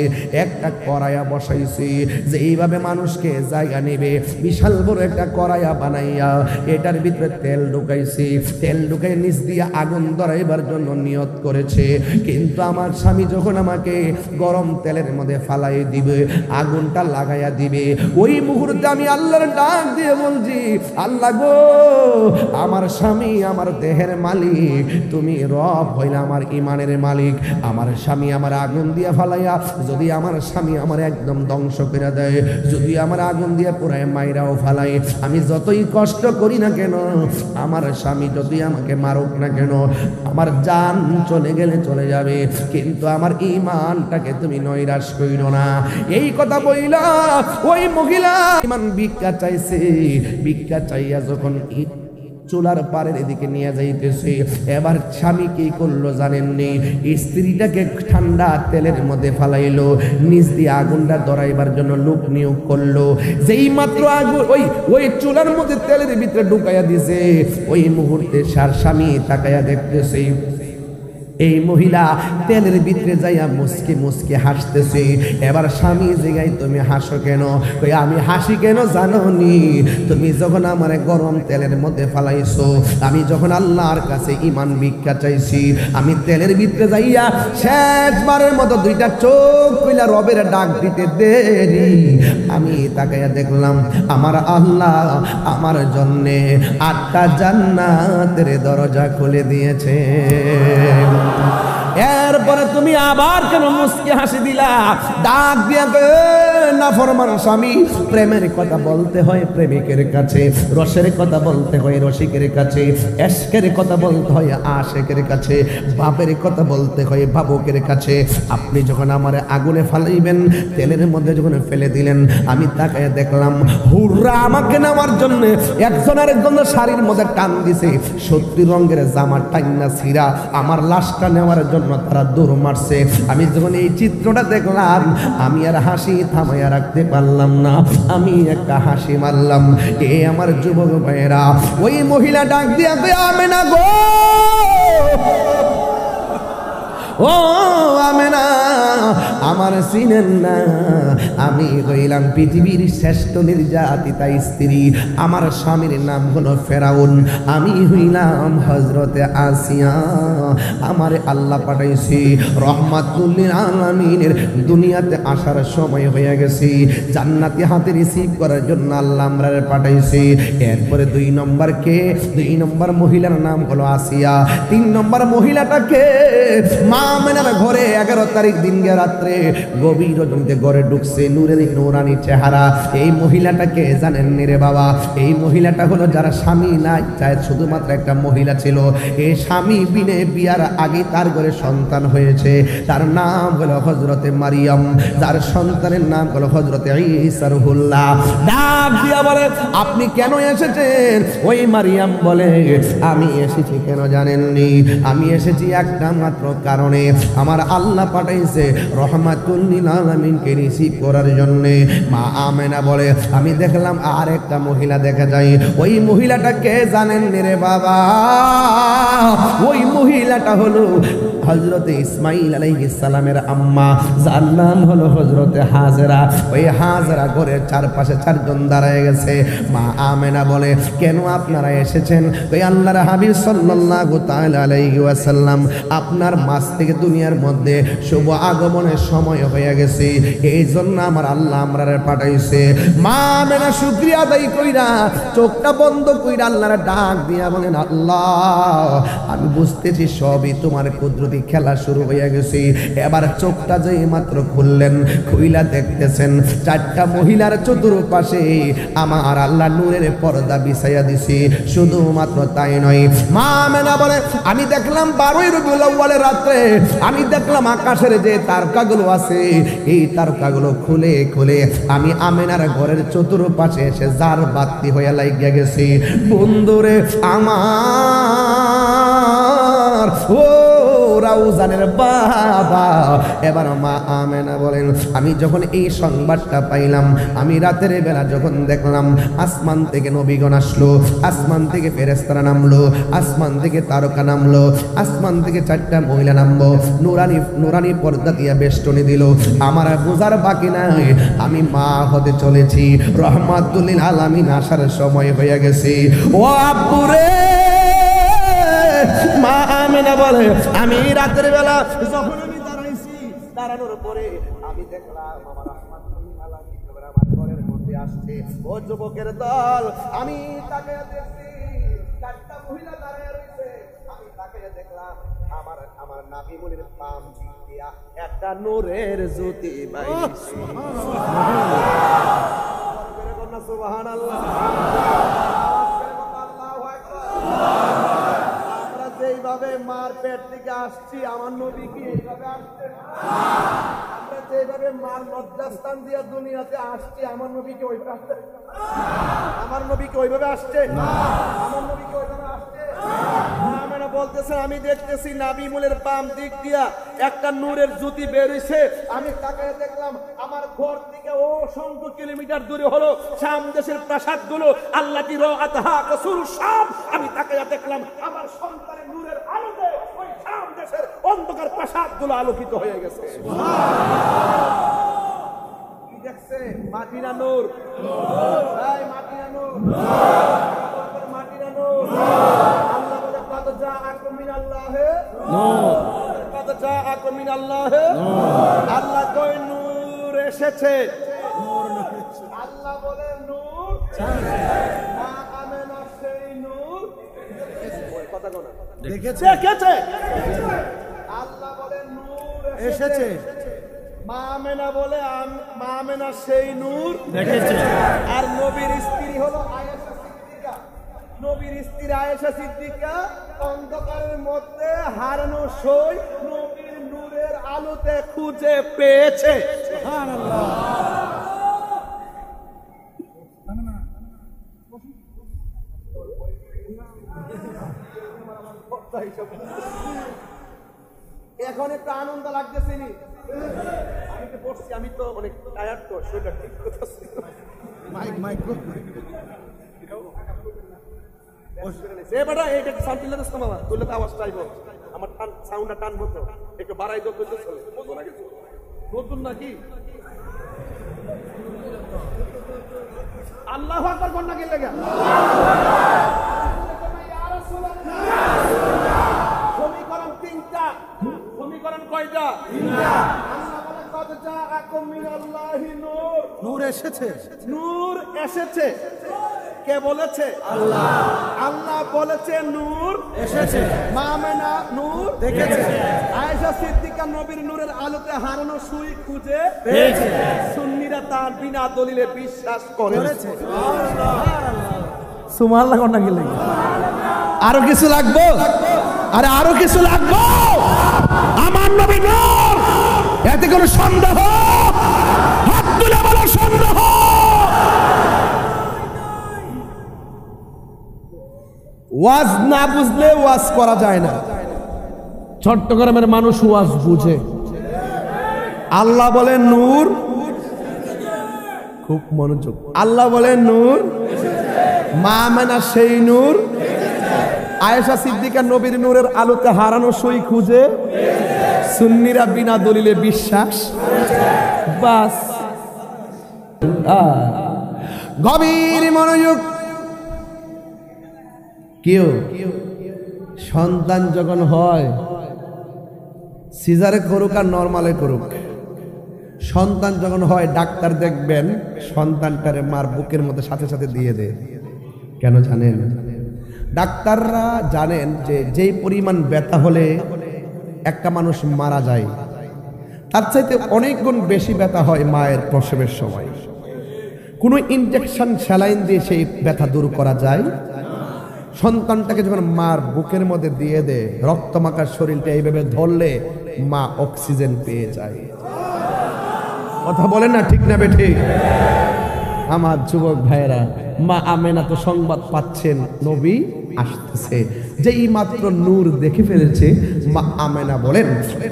একটা কড়াইয়া বসাইছি, যে এইভাবে মানুষকে জায়গা নেবে, বিশাল বড় একটা কড়াইয়া বানাইয়া এটার ভিতরে তেল ঢুকাইছি, তেল ঢুকাই নিচ দিয়ে আগুন ধরাইবার জন্য নিয়ত করেছে। কিন্তু আমার স্বামী যখন আমাকে গরম তেলের মধ্যে ফালাই দিবে, আগুনটা লাগাইয়া দিবে, ওই মুহূর্তে আমি আল্লাহর ডাক দিয়ে বলছি আল্লাহ গো, আমার স্বামী আমার দেহের মালিক, তুমি রব হইলে আমার ইমানের মালিক, আমার স্বামী আমার আগুন দিয়ে ফালাইয়া যদি আমার স্বামী আমার একদম ধ্বংস করে দেয়, যদি আমার আগুন দিয়ে পুরায় মাইরাও ফালাই, আমি যতই কষ্ট করি না কেন, আমার স্বামী যদি আমাকে মারুক না কেন, আমার জান চলে গেলে চলে যাবে, কিন্তু আমার ঈমানটাকে তুমি নৈরাশ কইরো না। এই কথা বইলা ওই মহিলা ঈমান ভিক্ষা চাইছে, ভিক্ষা চাইয়া যখন চুলার পারের এদিকে নিয়ে যাইতেছে, এবার স্বামী কি করলো জানেননি? স্ত্রীটাকে ঠান্ডা তেলের মধ্যে ফালাইলো, নিচ দিয়ে আগুনটা ধরাইবার জন্য লোক নিয়োগ করলো। যেই মাত্র আগুন ওই চুলার মধ্যে তেলের ভিতরে ঢুকাইয়া দিছে, ওই মুহূর্তে স্বামী তাকাইয়া দেখতেছে এই মহিলা তেলের ভিতরে যাইয়া মুসকে মুসকে হাসতেছে। এবার স্বামী জিগাই তুমি হাসো কেন? আমি হাসি কেন জানো নি? তুমি যখন আমার গরম তেলের মধ্যে ফালাইছো, আমি যখন আল্লাহর কাছে ঈমান ভিক্ষা চাইছি, আমি তেলের ভিতরে যাইয়া শেষবারের মতো দুইটা চোখ কইলা রবের ডাক দিতে দেরি, আমি তাকাইয়া দেখলাম আমার আল্লাহ আমার জন্যে 8টা জান্নাতের দরজা খুলে দিয়েছে। এরপরে তুমি আবার কেন মুস্কি হাসি দিলা? ডাক দিয়া না ফরমান স্বামী, প্রেমের কথা বলতে হয় প্রেমিকের কাছে, রসের কথা বলতে হয় রসিকের কাছে, এশকের কথা বলতে হয় আশেকের কাছে, বাপের কথা বলতে হয় ভাবুকের কাছে। আপনি যখন আমার আগুনে ফালাইবেন, তেলের মধ্যে যখন ফেলে দিলেন, আমি তাকায় দেখলাম হুররা আমাকে নেওয়ার জন্য একজন আরেকজন শাড়ির মধ্যে টান দিছে, 70 রঙের জামা টাইনা ছিঁড়া আমার লাশটা নেওয়ার জন্য তারা দৌড় মারছে। আমি যখন এই চিত্রটা দেখলাম, আমি আর হাসি থামাইয়া রাখতে পারলাম না, আমি একটা হাসি মারলাম। এ আমার যুবক ভাইয়েরা, ওই মহিলা ডাক দিয়া আমেনা গো, ও আমেনা আমার চিনেন না, আমি হইলাম পৃথিবীর শ্রেষ্ঠ নির্যাতিতা স্ত্রী, আমার স্বামীর নাম হলো ফেরাউন, আমি হইলাম হযরতে আসিয়া। আমারে আল্লাহ পাঠাইছি রহমাতুল লিল আলামিনের, দুনিয়াতে আসার সময় হয়ে গেছে, জান্নাতি হাতে রিসিভ করার জন্য আল্লাহ আমরারে পাঠাইছি। এরপরে 2 নম্বর কে? 2 নম্বর মহিলার নাম হলো আসিয়া। 3 নম্বর মহিলাটাকে মা আমেনার ঘরে 11 তারিখ দিন রাত্রে গভীর রজনীতে ঘরে ঢুকছে, নূরের নূরানি চেহারা। এই মহিলাটাকে জানেন রে বাবা, এই মহিলাটা হলো যারা স্বামী নাই, চায় শুধুমাত্র একটা মহিলা ছিল। এই স্বামী বিনে বিয়ার আগে তার ঘরে সন্তান হয়েছে, তার নাম হলো হযরতে মারিয়াম, যার সন্তানের নাম হলো হযরতে ঈসা রুহুল্লাহ। ডাক দিয়া বলে, আপনি কেন এসেছেন? ওই মারিয়াম বলে, আমি এসেছি কেন জানেননি? আমি এসেছি একটা মাত্র কারণে, আমার আল্লাহ পাঠাইছে রহমাতুল লিল আলামিনকে রিসিভ করার জন্য। মা আমেনা বলে, আমি দেখলাম আর একটা মহিলা দেখা যায়। ওই মহিলাটাকে জানেন রে বাবা? ওই মহিলাটা হলো হযরতে ইসমাঈল আলাইহিস সালামের আম্মা, যার নাম হলো হযরতে হাজেরা। ওই হাজেরা ঘরের চারপাশে 4 জন দাঁড়ায় গেছে। মা আমেনা বলে, কেন আপনারা এসেছেন? ওই আল্লাহর হাবিব সাল্লাল্লাহু তাআলা আলাইহি ওয়াসাল্লাম আপনার মাঝ থেকে দুনিয়ার মধ্যে শুভ আগমনের সময় হয়ে গেছে, এই জন্য আমার আল্লাহ আমরারে পাঠাইছে। মা আমেনা শুকরিয়া আদায় কইরা চোখটা বন্ধ কইরা আল্লাহর ডাক দিয়া বলেন, আল্লাহ আমি বুঝতেছি সবই তোমার কুদরতি খেলা শুরু হয়ে গেছে। এবার চোখটা যে মাত্র খুললেন, খুইলা দেখতেছেন 4টা মহিলার চতুর্পাশে আমার আল্লাহ নূরের পর্দা বিছাইয়া দিছি। শুধুমাত্র তাই নয়, মা আমেনা বলে, আমি দেখলাম 12ই রবিউল আউয়ালের রাতে আমি দেখলাম আকাশের যে তারকাগুলো আছে, এই তারকাগুলো খুলে খুলে আমি আমেনার ঘরের চতুর্পাশে এসে জার বাতি হয়ে লাগিয়া গেছি। বন্ধুরে আমার ও রাউজানের বাবা। এবার মা আমেনা বলেন, আমি যখন এই সংবাদটা পাইলাম, আমি রাতের বেলা যখন দেখলাম আসমান থেকে নবীগণ আসলো, আসমান থেকে ফেরেশতারা নামলো, আসমান থেকে তারকা নামলো, আসমান থেকে 4টা মহিলা নামবো, নুরানি নুরানি পর্দা দিয়ে বেষ্টনী দিল, আমার বোঝার বাকি নাই, আমি মা হতে চলেছি। রহমাতুল লিল আলামিন আসার সময় হয়ে গেছে। ও আব্বুরে, মা আমেনা বলে, আমি রাতের বেলা যখন আমি দাঁড়াইছি, দাঁড়ানোর পরে আমি দেখলাম আমার রহমাতুল লিল আলামিন আমার ঘরের মধ্যে আসছে। ও যুবকের দল, আমি তাকে দেখছি 4টা মহিলা দাঁড়ায় রয়েছে। আমি তাকে দেখলাম আমার নাভি মুনির পাম দিক দিয়া একটা নূরের জ্যোতি বাইছে। সুবহানাল্লাহ, সুবহানাল্লাহ, আল্লাহু আকবার। যেইভাবে মার পেট থেকে আসছি, আমার নবী কি এইভাবে আসছে? আমরা যেইভাবে মার লজ্জাস্থান দিয়ে দুনিয়াতে আসছি, আমার নবী কি ওইভাবে আসছে? আমার নবী কি ওইভাবে আসছে? আমার নবী কি ওইভাবে আসছে? আমরা বলতেছেন, আমি দেখতেছি নাভি মূলের বাম দিক দিয়া একটা নূরের জ্যোতি বের হইছে। আমি তাকায় দেখলাম আমার ঘর থেকে অসংখ্য কিলোমিটার দূরে হলো শাম দেশের প্রাসাদগুলো, আল্লাতি রাআতহা কাসুর শাম। আমি তাকায় দেখলাম আমার সন্তানের নূরের আলোতে ওই শাম দেশের অন্ধকার প্রাসাদগুলো আলোকিত হয়ে গেছে। কি দেখছে? মাদিনা নূর, এই মাদিনা নূর, মাদিনা নূর। আল্লাহ বলে, কদ জাআকুম মিনাল্লাহি নূর, কদ জাআকুম মিনাল্লাহি নূর। আল্লাহ কই নূর এসেছে, আল্লাহ বলে নূর মা আমেনা সেই নূর কথা কোনা দেখেছে, আল্লাহ বলে নূর এসেছে। মা আমেনা বলে মা আমেনা সেই নূর দেখেছে। আর নবীর স্ত্রী হলো আয়েশা সিদ্দিকা, নবীর স্ত্রী আয়েশা সিদ্দিকা অন্ধকারের মধ্যে হারানো সই নবীর নূরের আলোতে খুঁজে পেয়েছে। সুবহানাল্লাহ। এখন একটু আনন্দ লাগতেছে নি? আমি তো বসছি, আমি তো অনেক টায়ার্ড, তো শরীরটা ঠিক করতেছি। মাইক মাইক বেটা, এইটা সাউন্ড তুলে দিস না মামা, তুলে তো আওয়াজটা আইব, আমার সাউন্ডটা টানবো তো, একটু বাড়াই দো। নতুন নাকি? আল্লাহু আকবার কোন নাকি লাগা? সমীকরণ 3টা। সমীকরণ কয়টা? 3টা। আল্লাহ বলে, কদ জাআকুম মিনাল্লাহি নূর, নূর এসেছে, নূর এসেছে। কে বলেছে? আল্লাহ। আল্লাহ বলেছে নূর এসেছে, মা আমেনা নূর দেখেছে, আয়েশা সিদ্দিকা নবীর নূরের আলোতে হারানো সুই খুঁজে পেয়েছে, সুন্নিরা তার বিনা দলিলে বিশ্বাস করেছে। সুবহানাল্লাহ কোন নাকি লাগে? আরো কিছু লাগবে? আরে আরো কিছু লাগবে? আমার নবী নূর, এতে কোনো সন্দেহ? হাত তুলে বলো সন্দেহ। ওয়াজ না বুঝলে ওয়াজ করা যায় না। চট্টগ্রামের মানুষ ওয়াজ বুঝে। আল্লাহ বলেন নূর, খুব মনোযোগ, আল্লাহ বলেন নূর, মা আমেনা সেই নূর, আয়েশা সিদ্দিকা নবীর নূরের আলোতে হারানো সই খুঁজে, সুন্নিরা বিনা দলিলে বিশ্বাস। বাস, গভীর মনোযোগ। কেউ সন্তান যখন হয়, সিজারে করুক আর নরমালে করুক, সন্তান যখন হয় ডাক্তার দেখবেন সন্তানটারে মার বুকের মধ্যে সাথে সাথে দিয়ে দেয়। কেন জানেন? ডাক্তাররা জানেন যে যেই পরিমাণ ব্যথা হলে একটা মানুষ মারা যায়, তার চাইতে অনেক গুণ বেশি ব্যথা হয় মায়ের প্রসবের সময়। কোনো ইনজেকশন স্যালাইন দিয়ে সেই ব্যথা দূর করা যায়? সন্তানটাকে যখন মার বুকের মধ্যে দিয়ে দেয়, রক্তমাখা শরীরটা এইভাবে ধরলে মা অক্সিজেন পেয়ে যায়। কথা বলেন না ঠিক না বেঠে? আমার যুবক ভাইয়েরা, মা আমেনা তো সংবাদ পাচ্ছেন নবী আসতেছে, যেই মাত্র নূর দেখে ফেলেছে, মা আমেনা বলেন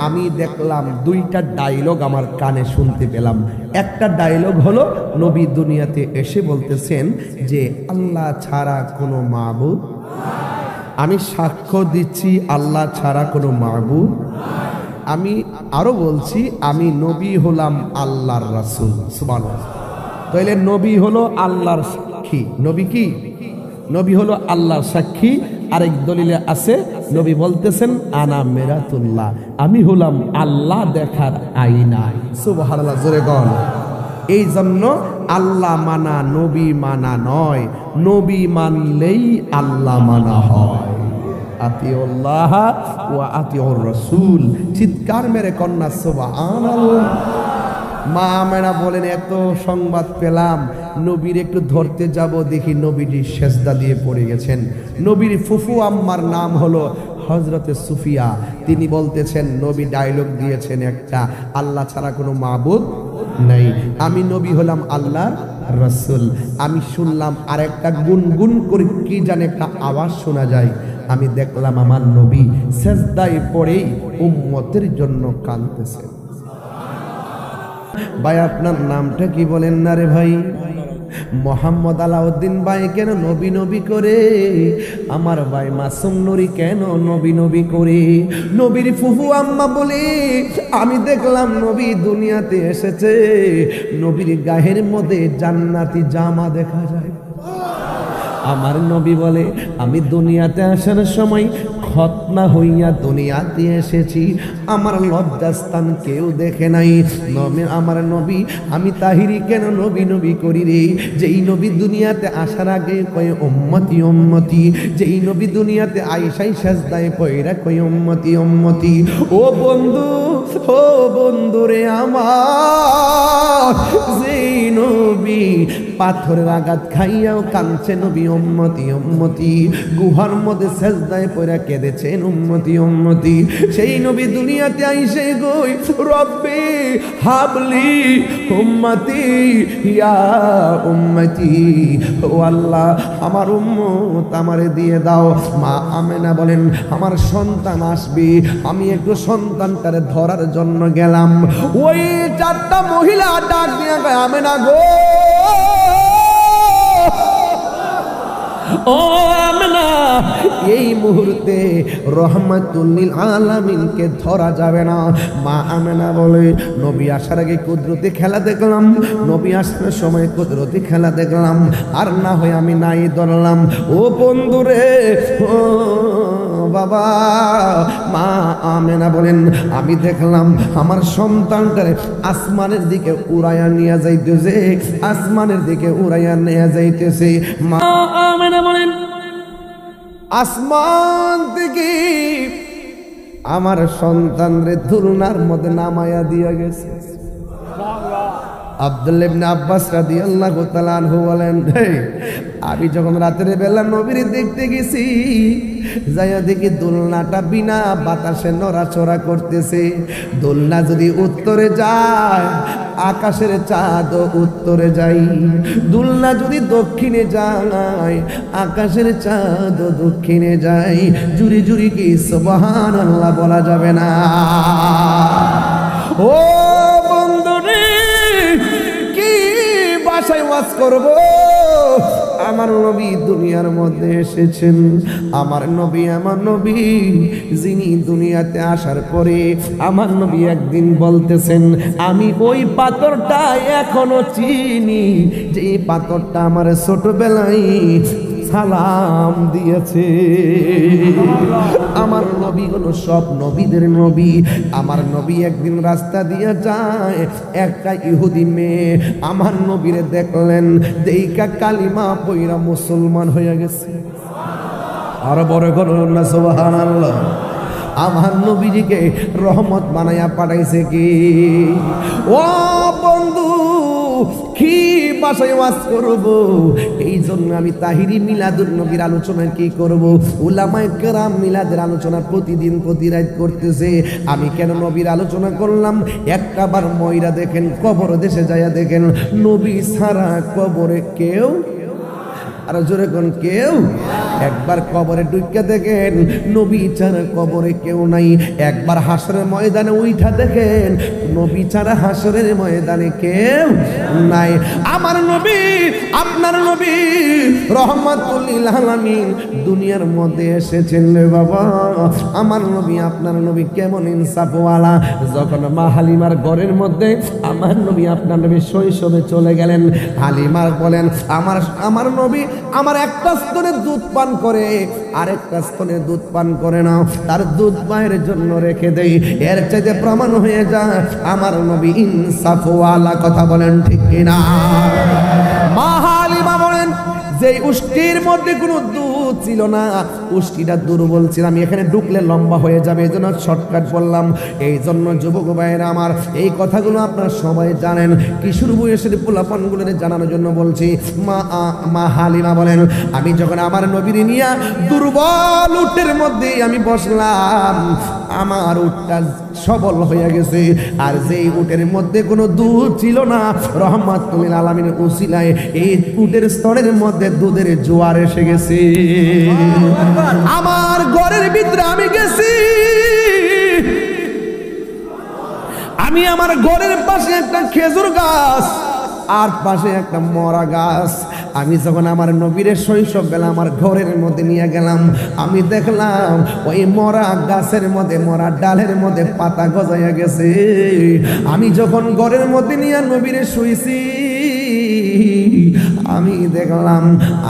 আমি দেখলাম দুইটা ডায়লগ আমার কানে শুনতে পেলাম। একটা ডায়লগ হলো নবী দুনিয়াতে এসে বলতেছেন যে আল্লাহ ছাড়া কোনো মাবুদ, আমি সাক্ষ্য দিচ্ছি আল্লাহ ছাড়া কোনো মাবুদ। আমি আরো বলছি আমি নবী হলাম আল্লাহর রাসূল। সুবহানাল্লাহ। তাইলে নবী হলো আল্লাহর সাক্ষী। নবী কি? নবী হলো আল্লাহর সাক্ষী। আরেক দলিলে আছে নবী বলতেছেন আনা মিরাতুল্লাহ, আমি হলাম আল্লাহ দেখার আয়না। সুবহানাল্লাহ, জোরে বল। এই জন্য আল্লাহ মানা নবী মানা নয়, নবী মানলেই আল্লাহ মানা হয়। আতিউল্লাহ ওয়া আতিউর রাসূল। চিৎকার মেরে কন্যা সুবহানাল্লাহ। মা আমেনা বলেন এত সংবাদ পেলাম, নবীর একটু ধরতে যাব, দেখি নবীজি সেজদা দিয়ে পড়ে গেছেন। নবীর ফুফু আম্মার নাম হলো হযরতে সুফিয়া। তিনি বলতেছেন নবী ডায়লগ দিয়েছেন একটা, আল্লাহ ছাড়া কোনো মাবুদ নাই, আমি নবী হলাম আল্লাহর রাসূল। আমি শুনলাম আরেকটা গুনগুন করে কি জানে একটা আওয়াজ শোনা যায়। আমি দেখলাম আমার নবী সেজদায় পড়েই উম্মতের জন্য কাঁদতেছেন। ভাই আপনার নামটা কি বলেন না রে ভাই? মোহাম্মদ আলাউদ্দিন ভাই কেন নবী নবী করে? আমার ভাই মাসুম নুরি কেন নবী নবী করে? নবীর ফুফু আম্মা বলে আমি দেখলাম নবী দুনিয়াতে এসেছে, নবীর গায়ের মধ্যে জান্নাতি জামা দেখা যায়। আমার নবী বলে আমি দুনিয়াতে আসার সময় খতনা হইয়া দুনিয়াতে এসেছি, আমার লজ্জাস্থান কেউ দেখে নাই। আমার নবী আমি তাহিরি কেন নবী নবী করি রে? যেই নবী দুনিয়াতে আসার আগে কয় উম্মতি উম্মতি, যেই নবী দুনিয়াতে আয়েশাই সেজদায় পয়রা কয় উম্মতি উম্মতি। ও বন্ধু, ও বন্ধু রে আমার, যেই নবী পাথরের আঘাত খাইয়াও কাঁদছে নবী উম্মতি উম্মতি, গুহার মধ্যে সেজদায় পয়রা কেঁদেছেন উম্মতি উম্মতি, সেই নবী দুনিয়াতে আইসে গই রব্বি হাবলি উম্মতি ইয়া উম্মতি, ও আল্লাহ আমার উম্মত আমারে দিয়ে দাও। মা আমেনা বলেন আমার সন্তান আসবে, আমি একটু সন্তানটারে ধরার জন্য গেলাম। ওই চারটা মহিলা ডাক দিয়ে কয় আমেনা গো, ও আমেনা, এই মুহূর্তে রহমাতুল্লিল আলামিনকে ধরা যাবে না। মা আমেনা বলে নবী আসার আগে কুদরতি খেলা দেখলাম, নবী আসার সময় কুদরতি খেলা দেখলাম, আর না হয় আমি নাই ধরলাম। ও বন্ধুরে, ও বাবা। মা আমেনা বলেন আমি দেখলাম আমার সন্তানটারে আসমানের দিকে উড়াইয়া নিয়ে যাইতেছে, আসমানের দিকে উড়াইয়া নিয়ে যাইতেছে। মা আমেনা বলেন আসমান থেকে আমার সন্তানরে দুলনার মধ্যে নামাইয়া দিয়া গেছে। আব্দুল্লাহ ইবনে আব্বাস রাদিয়াল্লাহু তাআলা আনহু বলেন আমি যখন রাতের বেলা নবীর দেখতে গেছি, যাইয়া দেখি দোলনাটা বিনা বাতাসে নড়াচড়া করতেছে। দোলনা যদি উত্তরে যায় আকাশের চাঁদ উত্তরে যাই, দোলনা যদি দক্ষিণে যায় আকাশের চাঁদ দক্ষিণে যাই। জুরি জুরি কি সুবহানাল্লাহ বলা যাবে না? ও বন্ধুরে কি ভাষায় ওয়াজ করব? আমার নবী দুনিয়ার মধ্যে এসেছেন, আমার নবী যিনি দুনিয়াতে আসার পরে আমার নবী একদিন বলতেছেন আমি ওই পাথরটা এখনো চিনি, যে পাথরটা আমার ছোটবেলায় সালাম দিয়েছে। আমার নবী হলো সব নবীদের নবী। আমার নবী একদিন রাস্তা দিয়ে যায়, একটা ইহুদি মেয়ে আমার নবীরে দেখলেন, দেইকা কালিমা পয়রা মুসলমান হয়ে গেছে। আর বড় করুন না সুবহানাল্লাহ। আমার নবীজিকে রহমত বানাইয়া পাঠাইছে কি? ও বন্ধু কি ভাষায় ওয়াজ করব? এই জন্য আমি তাহিরি মিলাদুন নবীর আলোচনা কি করব? উলামায়ে কেরাম মিলাদের আলোচনা প্রতিদিন প্রতি রাত করতেছে। আমি কেন নবীর আলোচনা করলাম? একটাবার ময়রা দেখেন, কবর দেশে যাইয়া দেখেন, নবী ছাড়া কবরে কেউ, আর জোরে কোন কেউ। একবার কবরে ঢুকে দেখেন নবী ছাড়া কবরে কেউ নাই। একবার হাসরের ময়দানে উঠা দেখেন নবী ছাড়া হাসরের ময়দানে কেউ নাই। আমার নবী আপনার নবী রহমাতুল লিল আলামিন দুনিয়ার মধ্যে এসেছেন রে বাবা। আমার নবী আপনার নবী কেমন ইনসাফওয়ালা। যখন মা হালিমার ঘরের মধ্যে আমার নবী আপনার নবী শৈশবে চলে গেলেন, হালিমার বলেন আমার নবী আমার একটা স্তনে দুধ পান করে, আরেকটা স্তনে দুধ পান করে না, তার দুধ মায়ের জন্য রেখে দেই। এর চাইতে প্রমাণ হয়ে যায় আমার নবী ইনসাফওয়ালা। কথা বলেন ঠিক কিনা? মা হালিমা বলেন যে উষ্টির মধ্যে কোনো দুধ ছিল না, উষ্টিটা দুর্বল ছিল। আমি এখানে ঢুকলে লম্বা হয়ে যাবে, এই জন্য শর্টকাট বললাম। এই জন্য যুবক ভাইয়েরা আমার এই কথাগুলো আপনারা সবাই জানেন, কিশোর বয়সের পোলাপানগুলো জানানোর জন্য বলছি। মা হালিমা বলেন আমি যখন আমার নবীর নিয়া দুর্বল উটের মধ্যে আমি বসলাম, আমার উটটা সবল হয়ে গেছে। আর যেই উটের মধ্যে কোনো দুধ ছিল না, রহমাতুল লিল আলামিনের উসিলায় এই উটের স্তরের মধ্যে দুধের জোয়ার এসে গেছে। আমার ঘরের ভিতরে আমি গেছি, আমি আমার ঘরের পাশে একটা খেজুর গাছ আর পাশে একটা মরা গাছ। আমি যখন আমার নবীরের শৈশব বেলা আমার ঘরের মধ্যে নিয়ে গেলাম, আমি দেখলাম ওই মরা গাছের মধ্যে, মরা ডালের মধ্যে পাতা গজাইয়া গেছে। আমি যখন ঘরের মধ্যে নিয়ে নবীরে শুইছি, আমি দেখলাম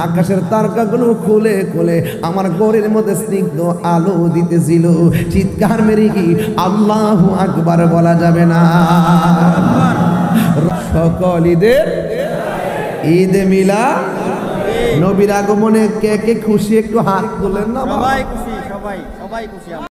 আকাশের তারকাগুলো খুলে খুলে আমার ঘরের মধ্যে স্নিগ্ধ আলো দিতেছিল। চিৎকার মেরে কি আল্লাহু আকবার বলা যাবে না? সকল ঈদে মিলাদ নবীর আগমনে কে কে খুশি একটু হাত তোলেন না? সবাই খুশি, সবাই খুশি।